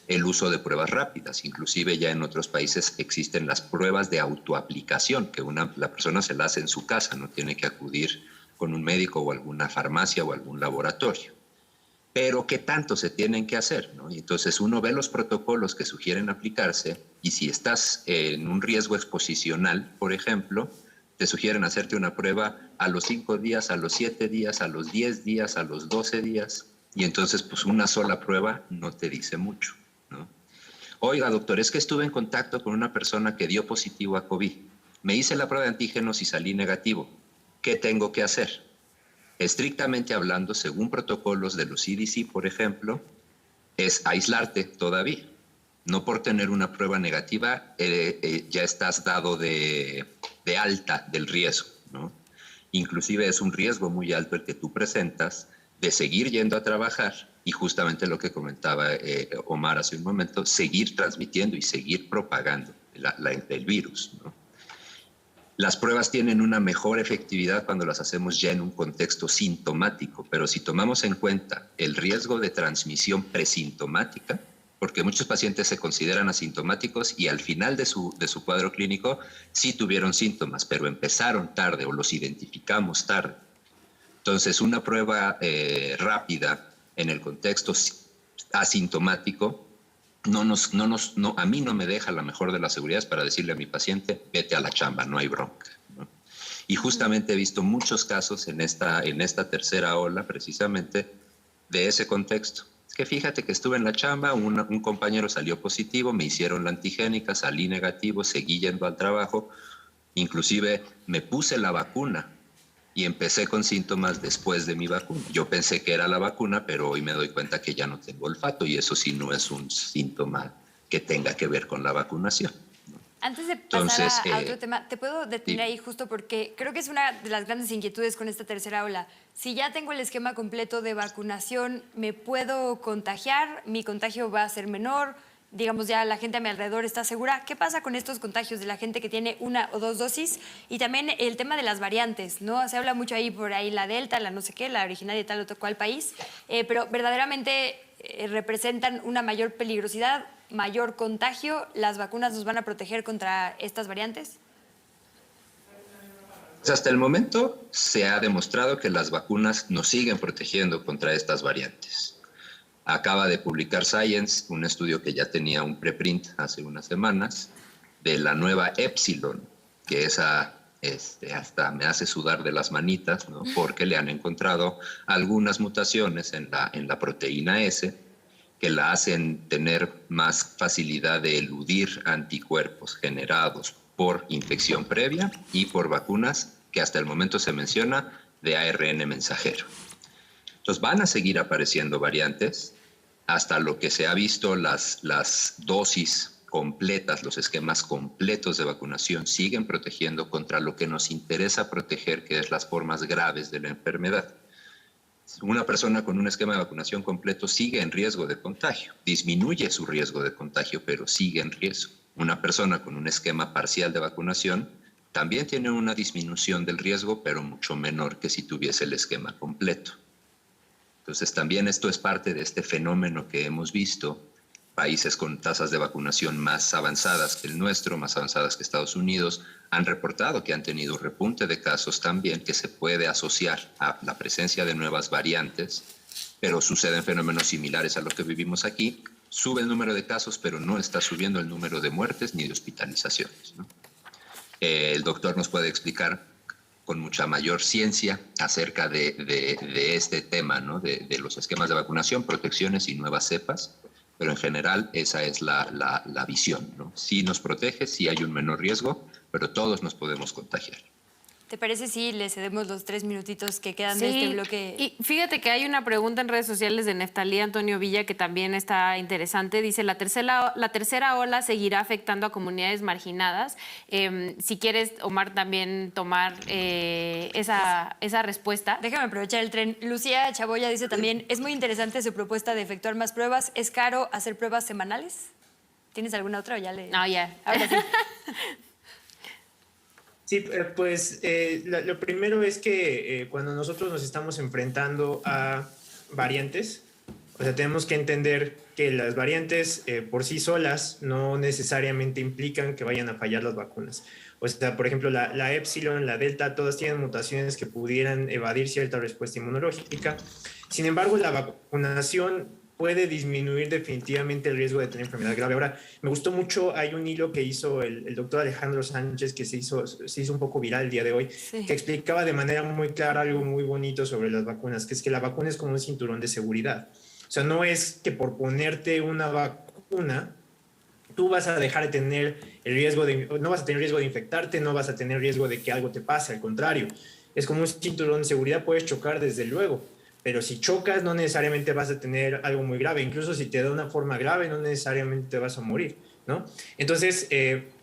el uso de pruebas rápidas. Inclusive ya en otros países existen las pruebas de autoaplicación, que la persona se la hace en su casa, no tiene que acudir con un médico o alguna farmacia o algún laboratorio. Pero ¿qué tanto se tienen que hacer, ¿no? Y entonces uno ve los protocolos que sugieren aplicarse y si estás en un riesgo exposicional, por ejemplo, te sugieren hacerte una prueba a los 5 días, a los 7 días, a los 10 días, a los 12 días, y entonces pues una sola prueba no te dice mucho, ¿no? Oiga, doctor, es que estuve en contacto con una persona que dio positivo a COVID. me hice la prueba de antígenos y salí negativo. ¿Qué tengo que hacer? Estrictamente hablando, según protocolos de los CDC, por ejemplo, es aislarte todavía. No por tener una prueba negativa ya estás dado de alta del riesgo, ¿no? Inclusive es un riesgo muy alto el que tú presentas de seguir yendo a trabajar y justamente lo que comentaba Omar hace un momento, seguir transmitiendo y seguir propagando el virus, ¿no? Las pruebas tienen una mejor efectividad cuando las hacemos ya en un contexto sintomático, pero si tomamos en cuenta el riesgo de transmisión presintomática, porque muchos pacientes se consideran asintomáticos y al final de su cuadro clínico sí tuvieron síntomas, pero empezaron tarde o los identificamos tarde. Entonces, una prueba rápida en el contexto asintomático a mí no me deja la mejor de las seguridades para decirle a mi paciente, vete a la chamba, no hay bronca, ¿no? Y justamente he visto muchos casos en esta tercera ola, precisamente, de ese contexto. Es que fíjate que estuve en la chamba, un compañero salió positivo, me hicieron la antigénica, salí negativo, seguí yendo al trabajo, inclusive me puse la vacuna y empecé con síntomas después de mi vacuna. Yo pensé que era la vacuna, pero hoy me doy cuenta que ya no tengo olfato y eso sí no es un síntoma que tenga que ver con la vacunación. Antes de pasar a otro tema, te puedo detener ahí justo porque creo que es una de las grandes inquietudes con esta tercera ola. Si ya tengo el esquema completo de vacunación, ¿me puedo contagiar? ¿Mi contagio va a ser menor? Digamos, ya la gente a mi alrededor está segura. ¿Qué pasa con estos contagios de la gente que tiene 1 o 2 dosis? Y también el tema de las variantes, ¿no? Se habla mucho ahí por ahí la Delta, la no sé qué, la originaria de tal o cual país, pero verdaderamente representan una mayor peligrosidad, mayor contagio. ¿Las vacunas nos van a proteger contra estas variantes? Pues hasta el momento se ha demostrado que las vacunas nos siguen protegiendo contra estas variantes. Acaba de publicar Science un estudio que ya tenía un preprint hace unas semanas de la nueva Epsilon, que esa hasta me hace sudar de las manitas, ¿no? Porque le han encontrado algunas mutaciones en la proteína S que la hacen tener más facilidad de eludir anticuerpos generados por infección previa y por vacunas que hasta el momento se menciona de ARN mensajero. Entonces van a seguir apareciendo variantes hasta lo que se ha visto las dosis completas, los esquemas completos de vacunación siguen protegiendo contra lo que nos interesa proteger, que es las formas graves de la enfermedad. Una persona con un esquema de vacunación completo sigue en riesgo de contagio, disminuye su riesgo de contagio, pero sigue en riesgo. Una persona con un esquema parcial de vacunación también tiene una disminución del riesgo, pero mucho menor que si tuviese el esquema completo. Entonces también esto es parte de este fenómeno que hemos visto. Países con tasas de vacunación más avanzadas que el nuestro, más avanzadas que Estados Unidos, han reportado que han tenido repunte de casos también que se puede asociar a la presencia de nuevas variantes, pero suceden fenómenos similares a lo que vivimos aquí. Sube el número de casos, pero no está subiendo el número de muertes ni de hospitalizaciones, ¿no? El doctor nos puede explicar con mucha mayor ciencia acerca de este tema, ¿no? De los esquemas de vacunación, protecciones y nuevas cepas, pero en general esa es la visión, ¿no? Sí nos protege, sí hay un menor riesgo, pero todos nos podemos contagiar. ¿Te parece si le cedemos los 3 minutitos que quedan de este bloque? Y fíjate que hay una pregunta en redes sociales de Neftalí Antonio Villa que también está interesante. Dice, ¿la tercera ola seguirá afectando a comunidades marginadas? Si quieres, Omar, también tomar esa respuesta. Déjame aprovechar el tren. Lucía Chaboya dice también, es muy interesante su propuesta de efectuar más pruebas. ¿Es caro hacer pruebas semanales? ¿Tienes alguna otra o ya le...? No, ya. Ahora sí. Sí, pues lo primero es que cuando nosotros nos estamos enfrentando a variantes, o sea, tenemos que entender que las variantes por sí solas no necesariamente implican que vayan a fallar las vacunas. O sea, por ejemplo, la Epsilon, la Delta, todas tienen mutaciones que pudieran evadir cierta respuesta inmunológica. Sin embargo, la vacunación puede disminuir definitivamente el riesgo de tener enfermedad grave. Ahora, me gustó mucho, hay un hilo que hizo el doctor Alejandro Sánchez que se hizo un poco viral el día de hoy, sí, que explicaba de manera muy clara algo muy bonito sobre las vacunas, que es que la vacuna es como un cinturón de seguridad. O sea, no es que por ponerte una vacuna tú vas a dejar de tener no vas a tener riesgo de infectarte, no vas a tener riesgo de que algo te pase, al contrario. Es como un cinturón de seguridad, puedes chocar desde luego, pero si chocas no necesariamente vas a tener algo muy grave, incluso si te da una forma grave no necesariamente te vas a morir, ¿no? Entonces,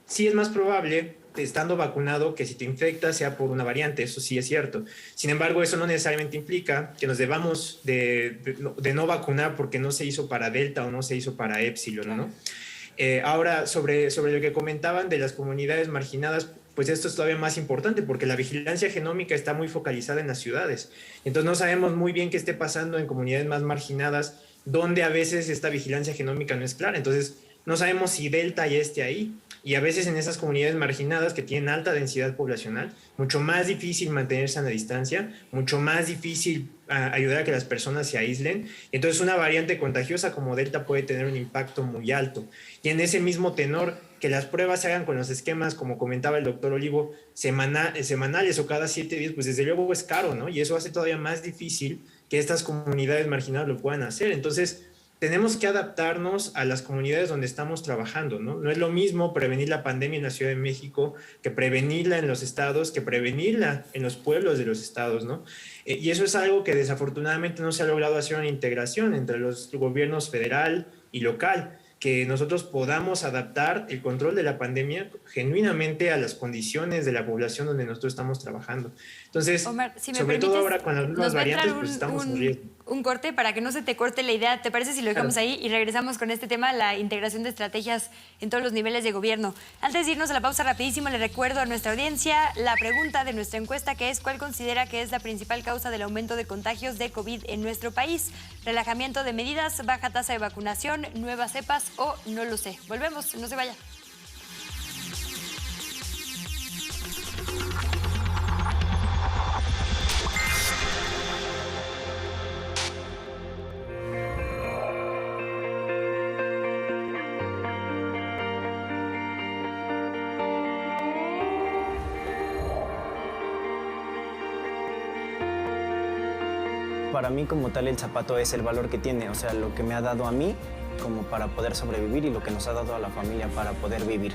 sí es más probable estando vacunado que si te infectas sea por una variante, eso sí es cierto. Sin embargo, eso no necesariamente implica que nos debamos de no vacunar porque no se hizo para Delta o no se hizo para Epsilon, ¿no? Ahora, sobre lo que comentaban de las comunidades marginadas, pues esto es todavía más importante porque la vigilancia genómica está muy focalizada en las ciudades. Entonces no sabemos muy bien qué esté pasando en comunidades más marginadas, donde a veces esta vigilancia genómica no es clara. Entonces no sabemos si Delta ya esté ahí. Y a veces en esas comunidades marginadas que tienen alta densidad poblacional, mucho más difícil mantenerse a la distancia, mucho más difícil ayudar a que las personas se aíslen. Entonces una variante contagiosa como Delta puede tener un impacto muy alto. Y en ese mismo tenor, que las pruebas se hagan con los esquemas, como comentaba el doctor Olivo, semanales o cada 7 días, pues desde luego es caro, ¿no? Y eso hace todavía más difícil que estas comunidades marginadas lo puedan hacer. Entonces, tenemos que adaptarnos a las comunidades donde estamos trabajando, ¿no? No es lo mismo prevenir la pandemia en la Ciudad de México que prevenirla en los estados, que prevenirla en los pueblos de los estados, ¿no? Y eso es algo que desafortunadamente no se ha logrado hacer una integración entre los gobiernos federal y local, que nosotros podamos adaptar el control de la pandemia genuinamente a las condiciones de la población donde nosotros estamos trabajando. Entonces, Omar, si me sobre todo ahora con las nuevas nos va a entrar variantes, pues estamos en riesgo. Un corte para que no se te corte la idea. ¿Te parece si lo dejamos ahí y regresamos con este tema, la integración de estrategias en todos los niveles de gobierno? Antes de irnos a la pausa rapidísimo, le recuerdo a nuestra audiencia la pregunta de nuestra encuesta, que es: ¿cuál considera que es la principal causa del aumento de contagios de COVID en nuestro país? ¿Relajamiento de medidas, baja tasa de vacunación, nuevas cepas o no lo sé? Volvemos, no se vaya. Para mí como tal el zapato es el valor que tiene, o sea, lo que me ha dado a mí como para poder sobrevivir y lo que nos ha dado a la familia para poder vivir.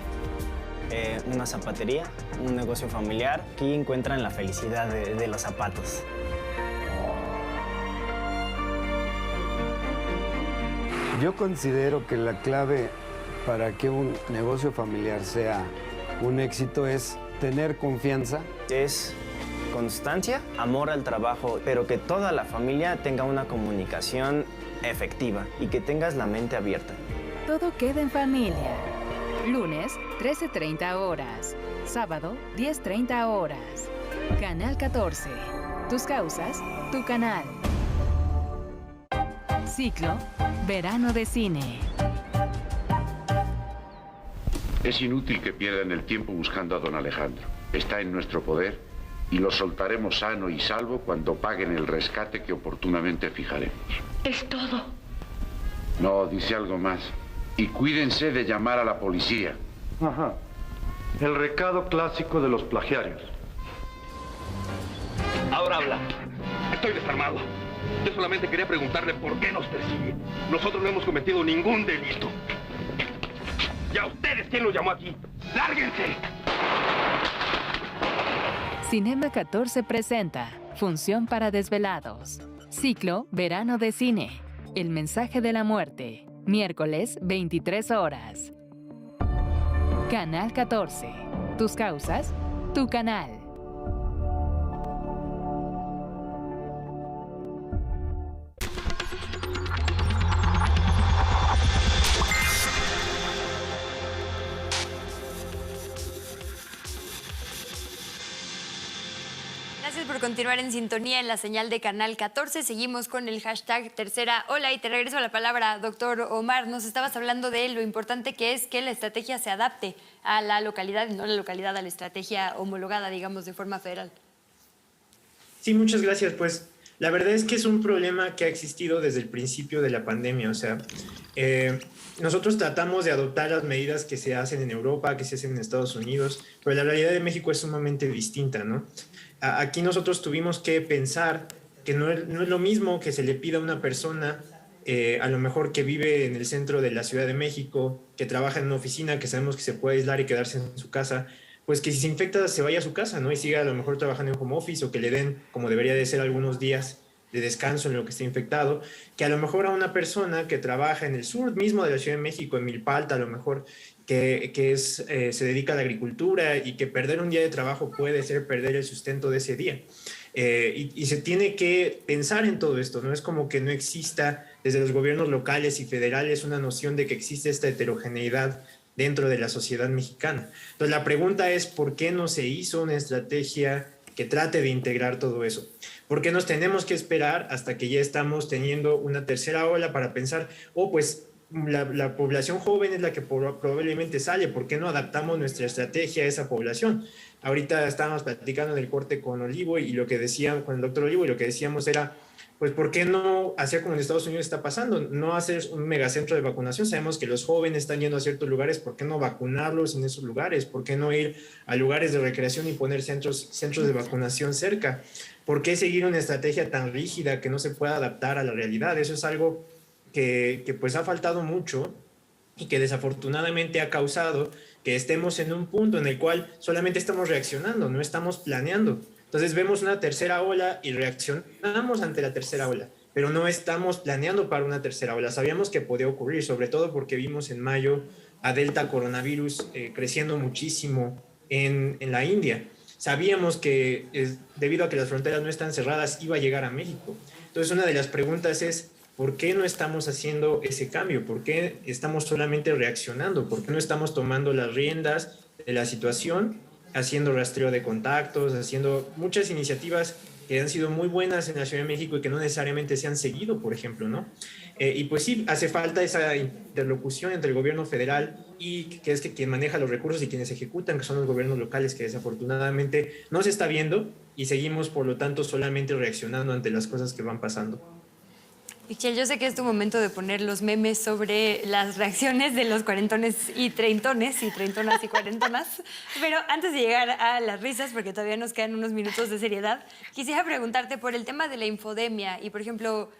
Una zapatería, un negocio familiar, aquí encuentran la felicidad de los zapatos. Yo considero que la clave para que un negocio familiar sea un éxito es tener confianza. Es constancia, amor al trabajo, pero que toda la familia tenga una comunicación efectiva y que tengas la mente abierta. Todo queda en familia. Lunes, 13:30 horas. Sábado, 10:30 horas. Canal 14. Tus causas, tu canal. Ciclo Verano de Cine. Es inútil que pierdan el tiempo buscando a don Alejandro. Está en nuestro poder y lo soltaremos sano y salvo cuando paguen el rescate que oportunamente fijaremos. Es todo. No, dice algo más. Y cuídense de llamar a la policía. Ajá. El recado clásico de los plagiarios. Ahora habla. Estoy desarmado. Yo solamente quería preguntarle por qué nos persigue. Nosotros no hemos cometido ningún delito. ¿Y a ustedes quién los llamó aquí? ¡Lárguense! Cinema 14 presenta Función para desvelados. Ciclo Verano de Cine. El mensaje de la muerte. Miércoles, 23 horas. Canal 14. Tus causas, tu canal. Gracias por continuar en sintonía en la señal de Canal 14. Seguimos con el hashtag Tercera Ola y te regreso a la palabra, doctor Omar. Nos estabas hablando de lo importante que es que la estrategia se adapte a la localidad y no la localidad a la estrategia homologada, digamos, de forma federal. Sí, muchas gracias. Pues la verdad es que es un problema que ha existido desde el principio de la pandemia. O sea, nosotros tratamos de adoptar las medidas que se hacen en Europa, que se hacen en Estados Unidos, pero la realidad de México es sumamente distinta, ¿no? Aquí nosotros tuvimos que pensar que no es lo mismo que se le pida a una persona a lo mejor que vive en el centro de la Ciudad de México, que trabaja en una oficina, que sabemos que se puede aislar y quedarse en su casa, pues que si se infecta se vaya a su casa, ¿no? Y siga a lo mejor trabajando en home office, o que le den, como debería de ser, algunos días de descanso en lo que esté infectado, que a lo mejor a una persona que trabaja en el sur mismo de la Ciudad de México, en Milpalta, a lo mejor se dedica a la agricultura, y que perder un día de trabajo puede ser perder el sustento de ese día. Y se tiene que pensar en todo esto, no es como que no exista desde los gobiernos locales y federales una noción de que existe esta heterogeneidad dentro de la sociedad mexicana. Entonces la pregunta es, ¿por qué no se hizo una estrategia que trate de integrar todo eso? ¿Por qué nos tenemos que esperar hasta que ya estamos teniendo una tercera ola para pensar, pues la población joven es la que probablemente sale? ¿Por qué no adaptamos nuestra estrategia a esa población? Ahorita estábamos platicando en el corte con Olivo y lo que decían, con el doctor Olivo, y lo que decíamos era, pues ¿por qué no hacer como en Estados Unidos está pasando? No hacer un megacentro de vacunación. Sabemos que los jóvenes están yendo a ciertos lugares, ¿por qué no vacunarlos en esos lugares? ¿Por qué no ir a lugares de recreación y poner centros de vacunación cerca? ¿Por qué seguir una estrategia tan rígida que no se pueda adaptar a la realidad? Eso es algo que pues ha faltado mucho, y que desafortunadamente ha causado que estemos en un punto en el cual solamente estamos reaccionando, no estamos planeando. Entonces vemos una tercera ola y reaccionamos ante la tercera ola, pero no estamos planeando para una tercera ola. Sabíamos que podía ocurrir, sobre todo porque vimos en mayo a Delta coronavirus creciendo muchísimo en la India. Sabíamos que debido a que las fronteras no están cerradas, iba a llegar a México. Entonces una de las preguntas es, ¿por qué no estamos haciendo ese cambio? ¿Por qué estamos solamente reaccionando? ¿Por qué no estamos tomando las riendas de la situación, haciendo rastreo de contactos, haciendo muchas iniciativas que han sido muy buenas en la Ciudad de México y que no necesariamente se han seguido, por ejemplo, ¿no? Y pues sí, hace falta esa interlocución entre el gobierno federal y que es quien maneja los recursos y quienes ejecutan, que son los gobiernos locales, que desafortunadamente no se está viendo, y seguimos, por lo tanto, solamente reaccionando ante las cosas que van pasando. Michelle, yo sé que es tu momento de poner los memes sobre las reacciones de los cuarentones y treintones, y treintonas y cuarentonas, pero antes de llegar a las risas, porque todavía nos quedan unos minutos de seriedad, quisiera preguntarte por el tema de la infodemia y, por ejemplo,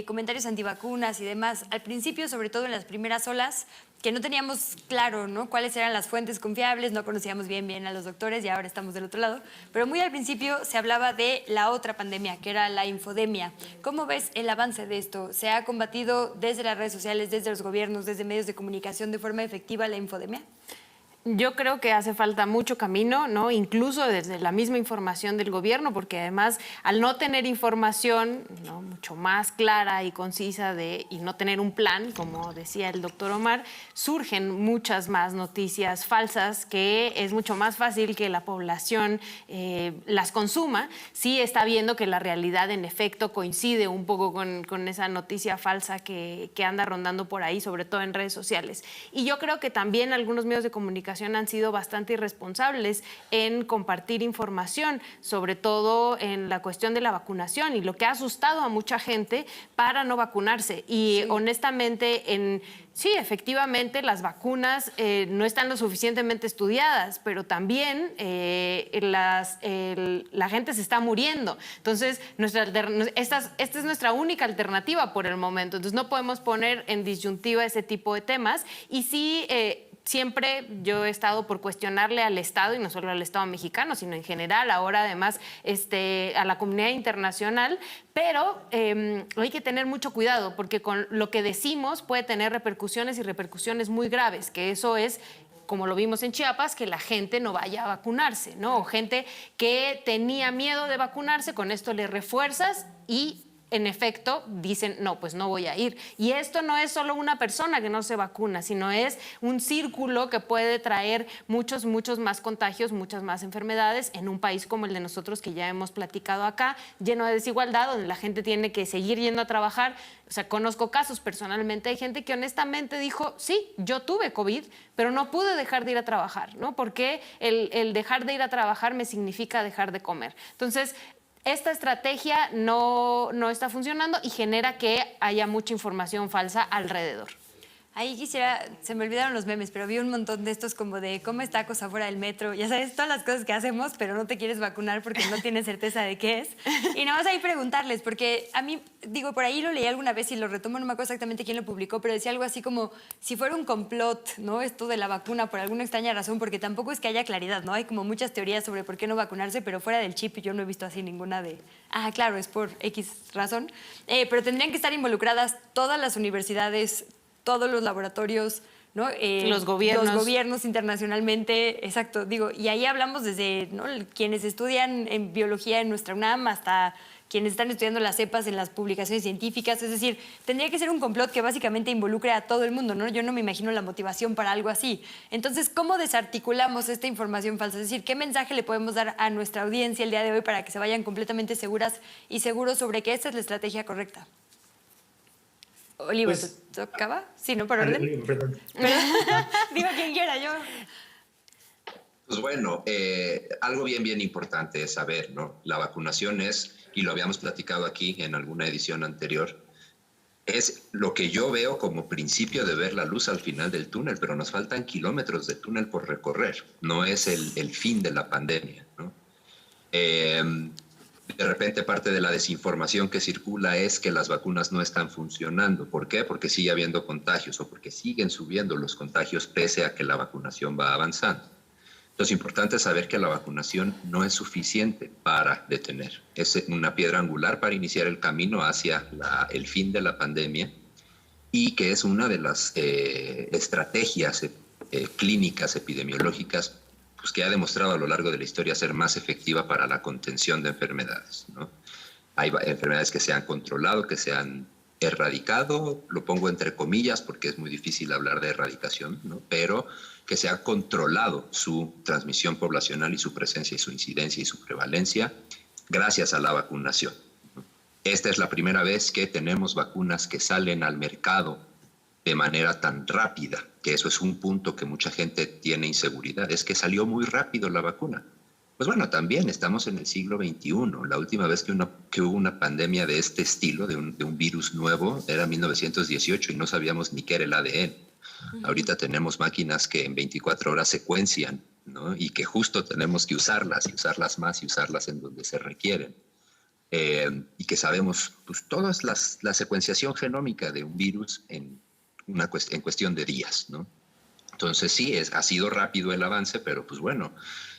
comentarios antivacunas y demás. Al principio, sobre todo en las primeras olas, que no teníamos claro, ¿no?, cuáles eran las fuentes confiables, no conocíamos bien a los doctores, y ahora estamos del otro lado, pero muy al principio se hablaba de la otra pandemia, que era la infodemia. ¿Cómo ves el avance de esto? ¿Se ha combatido desde las redes sociales, desde los gobiernos, desde medios de comunicación de forma efectiva la infodemia? Yo creo que hace falta mucho camino, ¿no? Incluso desde la misma información del gobierno, porque además al no tener información, ¿no?, mucho más clara y concisa y no tener un plan, como decía el doctor Omar, surgen muchas más noticias falsas que es mucho más fácil que la población las consuma si está viendo que la realidad en efecto coincide un poco con esa noticia falsa que anda rondando por ahí, sobre todo en redes sociales. Y yo creo que también algunos medios de comunicación han sido bastante irresponsables en compartir información, sobre todo en la cuestión de la vacunación, y lo que ha asustado a mucha gente para no vacunarse. Y honestamente, sí, efectivamente, las vacunas no están lo suficientemente estudiadas, pero también la gente se está muriendo. Entonces, esta es nuestra única alternativa por el momento. Entonces, no podemos poner en disyuntiva ese tipo de temas. Y sí, siempre yo he estado por cuestionarle al Estado, y no solo al Estado mexicano, sino en general, ahora además a la comunidad internacional, pero hay que tener mucho cuidado, porque con lo que decimos puede tener repercusiones, y repercusiones muy graves, que eso es, como lo vimos en Chiapas, que la gente no vaya a vacunarse, ¿no? O gente que tenía miedo de vacunarse, con esto le refuerzas y en efecto dicen, no, pues no voy a ir. Y esto no es solo una persona que no se vacuna, sino es un círculo que puede traer muchos más contagios, muchas más enfermedades en un país como el de nosotros, que ya hemos platicado acá, lleno de desigualdad, donde la gente tiene que seguir yendo a trabajar. O sea, conozco casos personalmente, hay gente que honestamente dijo, sí, yo tuve COVID, pero no pude dejar de ir a trabajar, ¿no? Porque el dejar de ir a trabajar me significa dejar de comer. Entonces, esta estrategia no está funcionando y genera que haya mucha información falsa alrededor. Ahí quisiera, se me olvidaron los memes, pero vi un montón de estos como de comes tacos afuera del metro, ya sabes, todas las cosas que hacemos, pero no te quieres vacunar porque no tienes certeza de qué es. Y nada más ahí preguntarles, porque a mí, digo, por ahí lo leí alguna vez y lo retomo, no me acuerdo exactamente quién lo publicó, pero decía algo así como si fuera un complot, ¿no? Esto de la vacuna por alguna extraña razón, porque tampoco es que haya claridad, ¿no? Hay como muchas teorías sobre por qué no vacunarse, pero fuera del chip yo no he visto así ninguna de, claro, es por X razón. Pero tendrían que estar involucradas todas las universidades, todos los laboratorios, ¿no? Los gobiernos internacionalmente, exacto, digo, y ahí hablamos desde, ¿no?, quienes estudian en biología en nuestra UNAM hasta quienes están estudiando las cepas en las publicaciones científicas, es decir, tendría que ser un complot que básicamente involucre a todo el mundo, ¿no? Yo no me imagino la motivación para algo así. Entonces, ¿cómo desarticulamos esta información falsa? Es decir, ¿qué mensaje le podemos dar a nuestra audiencia el día de hoy para que se vayan completamente seguras y seguros sobre que esta es la estrategia correcta? Olivo, Pues, ¿te tocaba? Sí, ¿no? Por orden. Olivo, perdón. Digo quien quiera, yo. Pues bueno, algo bien importante es saber, ¿no? La vacunación es, y lo habíamos platicado aquí en alguna edición anterior, es lo que yo veo como principio de ver la luz al final del túnel, pero nos faltan kilómetros de túnel por recorrer. No es el fin de la pandemia, ¿no? De repente parte de la desinformación que circula es que las vacunas no están funcionando. ¿Por qué? Porque sigue habiendo contagios o porque siguen subiendo los contagios pese a que la vacunación va avanzando. Entonces, es importante saber que la vacunación no es suficiente para detener. Es una piedra angular para iniciar el camino hacia el fin de la pandemia y que es una de las estrategias clínicas epidemiológicas pues, que ha demostrado a lo largo de la historia ser más efectiva para la contención de enfermedades, ¿no? Hay enfermedades que se han controlado, que se han erradicado, lo pongo entre comillas porque es muy difícil hablar de erradicación, ¿no? Pero que se ha controlado su transmisión poblacional y su presencia y su incidencia y su prevalencia gracias a la vacunación, ¿no? Esta es la primera vez que tenemos vacunas que salen al mercado de manera tan rápida, que eso es un punto que mucha gente tiene inseguridad, es que salió muy rápido la vacuna. Pues bueno, también estamos en el siglo XXI. La última vez que hubo una pandemia de este estilo, de un virus nuevo, era 1918 y no sabíamos ni qué era el ADN. Ahorita tenemos máquinas que en 24 horas secuencian, ¿no? Y que justo tenemos que usarlas y usarlas más y usarlas en donde se requieren. Y que sabemos pues, toda la secuenciación genómica de un virus en cuestión de días, ¿no? Entonces sí, ha sido rápido el avance, pero pues bueno,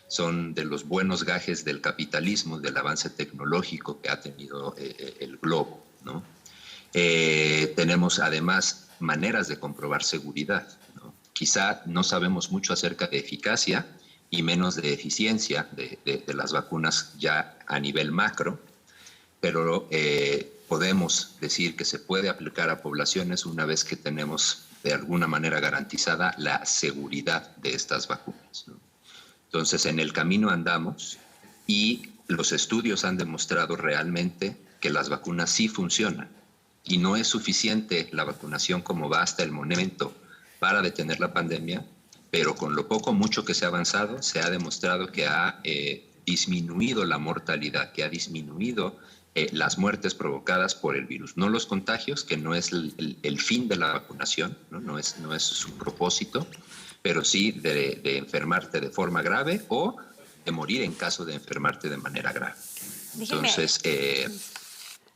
son de los buenos gajes del capitalismo, del avance tecnológico que ha tenido el globo, ¿no? Tenemos además maneras de comprobar seguridad, ¿no? Quizá no sabemos mucho acerca de eficacia y menos de eficiencia de las vacunas ya a nivel macro, pero podemos decir que se puede aplicar a poblaciones una vez que tenemos de alguna manera garantizada la seguridad de estas vacunas, ¿no? Entonces, en el camino andamos y los estudios han demostrado realmente que las vacunas sí funcionan y no es suficiente la vacunación como va hasta el momento para detener la pandemia, pero con lo poco mucho que se ha avanzado, se ha demostrado que ha disminuido la mortalidad, que ha disminuido las muertes provocadas por el virus, no los contagios, que no es el fin de la vacunación, no es su propósito, pero sí de enfermarte de forma grave o de morir en caso de enfermarte de manera grave. Entonces,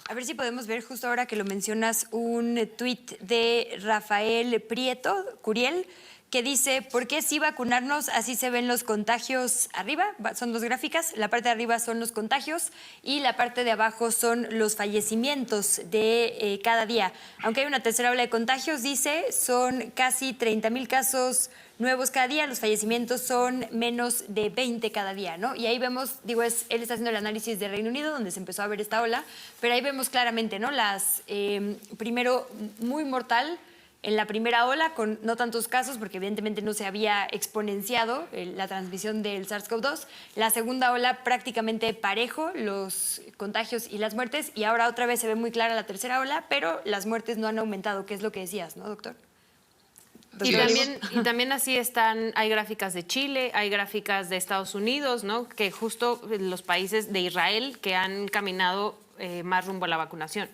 a ver si podemos ver justo ahora que lo mencionas un tuit de Rafael Prieto, Curiel, que dice, ¿por qué sí vacunarnos? Así se ven los contagios arriba, son dos gráficas, la parte de arriba son los contagios y la parte de abajo son los fallecimientos de cada día. Aunque hay una tercera ola de contagios, dice, son casi 30,000 casos nuevos cada día, los fallecimientos son menos de 20 cada día, ¿no? Y ahí vemos, digo, él está haciendo el análisis de Reino Unido, donde se empezó a ver esta ola, pero ahí vemos claramente, ¿no? Primero, muy mortal, en la primera ola, con no tantos casos, porque evidentemente no se había exponenciado la transmisión del SARS-CoV-2. La segunda ola, prácticamente parejo, los contagios y las muertes. Y ahora otra vez se ve muy clara la tercera ola, pero las muertes no han aumentado, que es lo que decías, ¿no, doctor? Y también así hay gráficas de Chile, hay gráficas de Estados Unidos, ¿no? Que justo los países de Israel que han caminado más rumbo a la vacunación.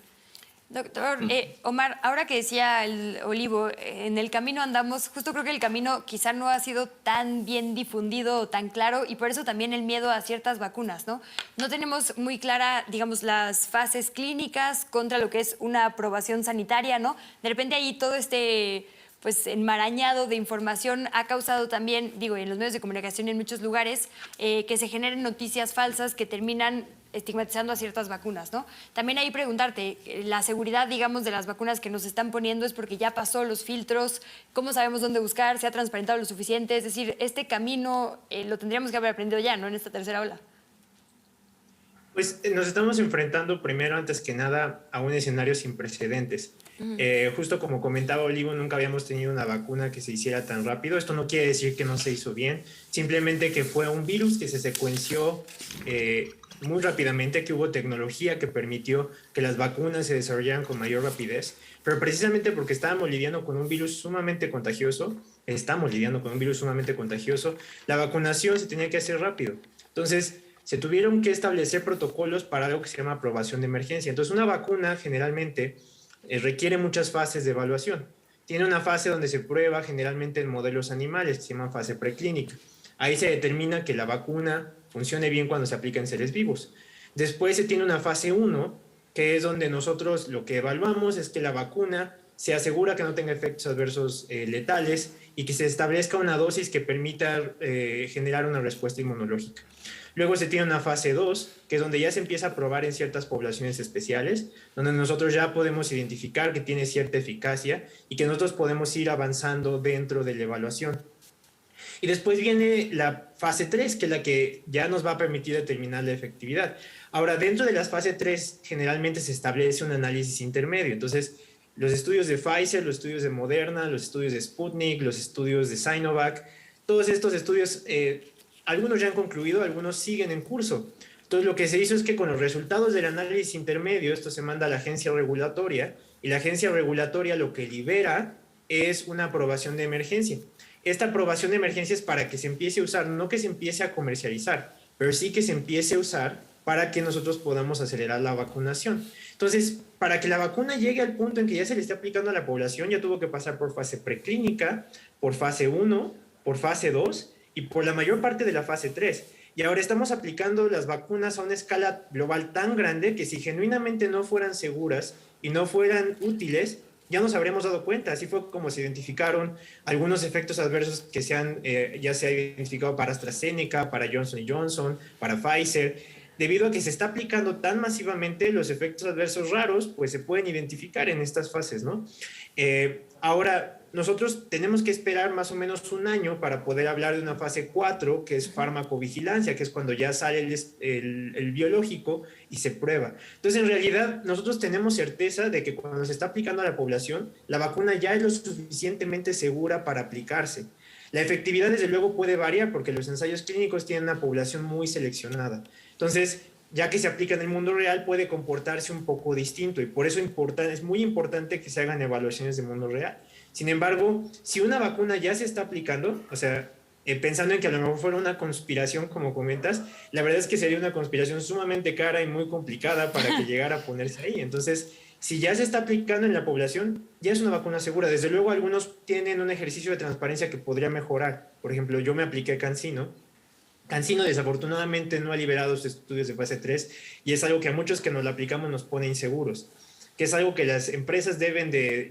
Doctor Omar, ahora que decía el Olivo, en el camino andamos, justo creo que el camino quizá no ha sido tan bien difundido o tan claro y por eso también el miedo a ciertas vacunas, ¿no? No tenemos muy clara, digamos, las fases clínicas contra lo que es una aprobación sanitaria, ¿no? De repente ahí todo este pues enmarañado de información ha causado también, digo, en los medios de comunicación y en muchos lugares, que se generen noticias falsas que terminan estigmatizando a ciertas vacunas, ¿no? También ahí preguntarte, la seguridad, digamos, de las vacunas que nos están poniendo es porque ya pasó los filtros, ¿cómo sabemos dónde buscar? ¿Se ha transparentado lo suficiente? Es decir, este camino lo tendríamos que haber aprendido ya, ¿no? En esta tercera ola. Pues nos estamos enfrentando primero, antes que nada, a un escenario sin precedentes. Justo como comentaba Olivo, nunca habíamos tenido una vacuna que se hiciera tan rápido. Esto no quiere decir que no se hizo bien, simplemente que fue un virus que se secuenció muy rápidamente, que hubo tecnología que permitió que las vacunas se desarrollaran con mayor rapidez, pero precisamente porque estábamos lidiando con un virus sumamente contagioso, la vacunación se tenía que hacer rápido. Entonces, se tuvieron que establecer protocolos para algo que se llama aprobación de emergencia. Entonces, una vacuna generalmente requiere muchas fases de evaluación. Tiene una fase donde se prueba generalmente en modelos animales, que se llama fase preclínica. Ahí se determina que la vacuna funcione bien cuando se aplica en seres vivos. Después se tiene una fase 1, que es donde nosotros lo que evaluamos es que la vacuna se asegura que no tenga efectos adversos letales y que se establezca una dosis que permita generar una respuesta inmunológica. Luego se tiene una fase 2, que es donde ya se empieza a probar en ciertas poblaciones especiales, donde nosotros ya podemos identificar que tiene cierta eficacia y que nosotros podemos ir avanzando dentro de la evaluación. Y después viene la fase 3, que es la que ya nos va a permitir determinar la efectividad. Ahora, dentro de la fase 3, generalmente se establece un análisis intermedio. Entonces, los estudios de Pfizer, los estudios de Moderna, los estudios de Sputnik, los estudios de Sinovac, todos estos estudios, algunos ya han concluido, algunos siguen en curso. Entonces, lo que se hizo es que con los resultados del análisis intermedio, esto se manda a la agencia regulatoria, y la agencia regulatoria lo que libera es una aprobación de emergencia. Esta aprobación de emergencia es para que se empiece a usar, no que se empiece a comercializar, pero sí que se empiece a usar para que nosotros podamos acelerar la vacunación. Entonces, para que la vacuna llegue al punto en que ya se le esté aplicando a la población, ya tuvo que pasar por fase preclínica, por fase 1, por fase 2 y por la mayor parte de la fase 3. Y ahora estamos aplicando las vacunas a una escala global tan grande que si genuinamente no fueran seguras y no fueran útiles, ya nos habremos dado cuenta. Así fue como se identificaron algunos efectos adversos que ya se ha identificado para AstraZeneca, para Johnson & Johnson, para Pfizer. Debido a que se está aplicando tan masivamente, los efectos adversos raros pues se pueden identificar en estas fases, ¿no? Ahora, nosotros tenemos que esperar más o menos un año para poder hablar de una fase 4, que es farmacovigilancia, que es cuando ya sale el biológico y se prueba. Entonces, en realidad, nosotros tenemos certeza de que cuando se está aplicando a la población, la vacuna ya es lo suficientemente segura para aplicarse. La efectividad, desde luego, puede variar porque los ensayos clínicos tienen una población muy seleccionada. Entonces, ya que se aplica en el mundo real, puede comportarse un poco distinto y por eso es muy importante que se hagan evaluaciones de mundo real. Sin embargo, si una vacuna ya se está aplicando, o sea, pensando en que a lo mejor fuera una conspiración, como comentas, la verdad es que sería una conspiración sumamente cara y muy complicada para que llegara a ponerse ahí. Entonces, si ya se está aplicando en la población, ya es una vacuna segura. Desde luego, algunos tienen un ejercicio de transparencia que podría mejorar. Por ejemplo, yo me apliqué CanSino. CanSino desafortunadamente no ha liberado sus estudios de fase 3 y es algo que a muchos que nos lo aplicamos nos pone inseguros, que es algo que las empresas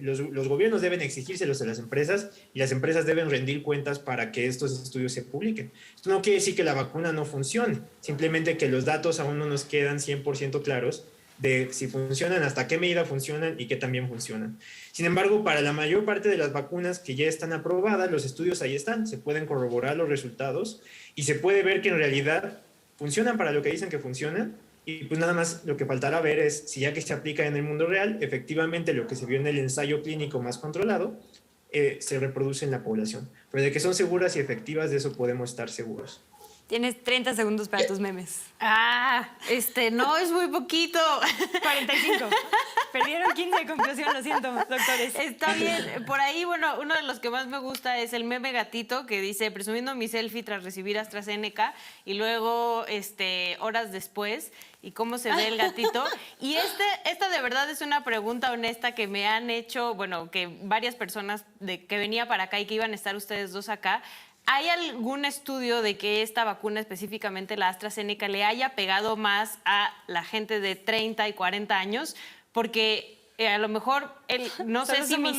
los gobiernos deben exigírselos a las empresas y las empresas deben rendir cuentas para que estos estudios se publiquen. Esto no quiere decir que la vacuna no funcione, simplemente que los datos aún no nos quedan 100% claros de si funcionan, hasta qué medida funcionan y qué también funcionan. Sin embargo, para la mayor parte de las vacunas que ya están aprobadas, los estudios ahí están, se pueden corroborar los resultados y se puede ver que en realidad funcionan para lo que dicen que funcionan y pues nada más lo que faltará ver es si ya que se aplica en el mundo real, efectivamente lo que se vio en el ensayo clínico más controlado se reproduce en la población. Pero de que son seguras y efectivas, de eso podemos estar seguros. Tienes 30 segundos para tus memes. No, es muy poquito. 45. Perdieron 15 de conclusión, lo siento, doctores. Está bien. Por ahí, bueno, uno de los que más me gusta es el meme gatito que dice, presumiendo mi selfie tras recibir AstraZeneca, y luego, horas después, y cómo se ve el gatito. Y esta de verdad es una pregunta honesta que me han hecho, bueno, que varias personas que venía para acá y que iban a estar ustedes dos acá. ¿Hay algún estudio de que esta vacuna, específicamente la AstraZeneca, le haya pegado más a la gente de 30 y 40 años? Porque a lo mejor, no sé si mi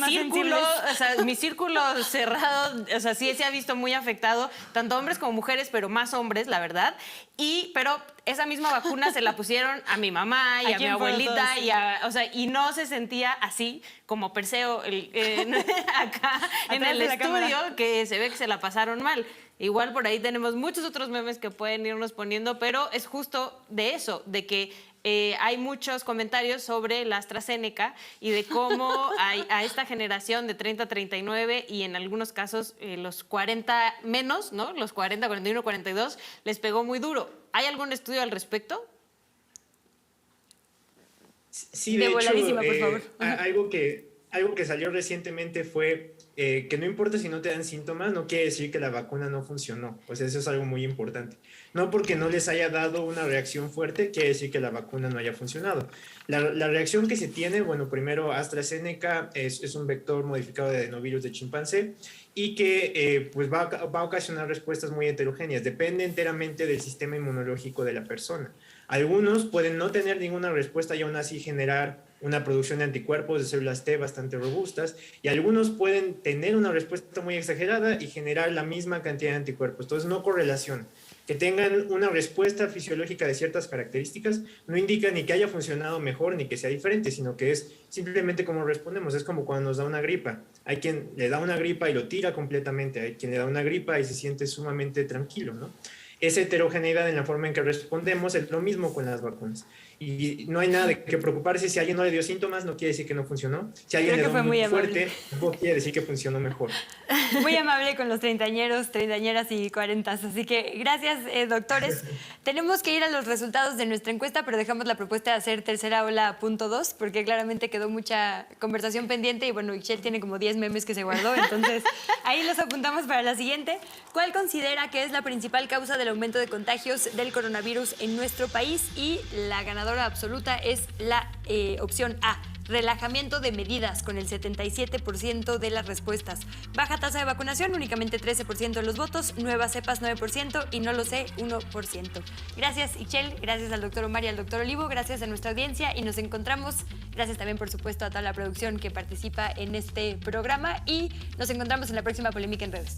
círculo cerrado, sí se ha visto muy afectado, tanto hombres como mujeres, pero más hombres, la verdad. Pero esa misma vacuna se la pusieron a mi mamá y a mi abuelita, y no se sentía así como Perseo acá en el estudio, que se ve que se la pasaron mal. Igual por ahí tenemos muchos otros memes que pueden irnos poniendo, pero es justo de eso, de que hay muchos comentarios sobre la AstraZeneca y de cómo a esta generación de 30 a 39 y en algunos casos los 40 menos, ¿no? Los 40, 41, 42, les pegó muy duro. ¿Hay algún estudio al respecto? Sí, de hecho, por favor. Algo que salió recientemente fue que no importa si no te dan síntomas, no quiere decir que la vacuna no funcionó. Pues eso es algo muy importante. No porque no les haya dado una reacción fuerte, quiere decir que la vacuna no haya funcionado. La reacción que se tiene, bueno, primero AstraZeneca es un vector modificado de adenovirus de chimpancé y que pues va a ocasionar respuestas muy heterogéneas. Depende enteramente del sistema inmunológico de la persona. Algunos pueden no tener ninguna respuesta y aún así generar una producción de anticuerpos de células T bastante robustas, y algunos pueden tener una respuesta muy exagerada y generar la misma cantidad de anticuerpos. Entonces no correlación. Que tengan una respuesta fisiológica de ciertas características no indica ni que haya funcionado mejor ni que sea diferente, sino que es simplemente como respondemos. Es como cuando nos da una gripa. Hay quien le da una gripa y lo tira completamente, hay quien le da una gripa y se siente sumamente tranquilo, ¿no? Esa heterogeneidad en la forma en que respondemos es lo mismo con las vacunas. Y no hay nada de que preocuparse. Si alguien no le dio síntomas, no quiere decir que no funcionó. Si alguien le dio muy fuerte, no quiere decir que funcionó mejor. Muy amable con los treintañeros, treintañeras y cuarentas. Así que gracias, doctores. Tenemos que ir a los resultados de nuestra encuesta, pero dejamos la propuesta de hacer tercera ola .2, porque claramente quedó mucha conversación pendiente y bueno, Ixchel tiene como 10 memes que se guardó, entonces ahí los apuntamos para la siguiente. ¿Cuál considera que es la principal causa del aumento de contagios del coronavirus en nuestro país? Y la ganadora absoluta es la opción A, relajamiento de medidas, con el 77% de las respuestas. Baja tasa de vacunación, únicamente 13% de los votos. Nuevas cepas, 9%. Y no lo sé, 1%. Gracias, Ixchel. Gracias al doctor Omar y al doctor Olivo. Gracias a nuestra audiencia. Y nos encontramos, gracias también, por supuesto, a toda la producción que participa en este programa. Y nos encontramos en la próxima Polémica en Redes.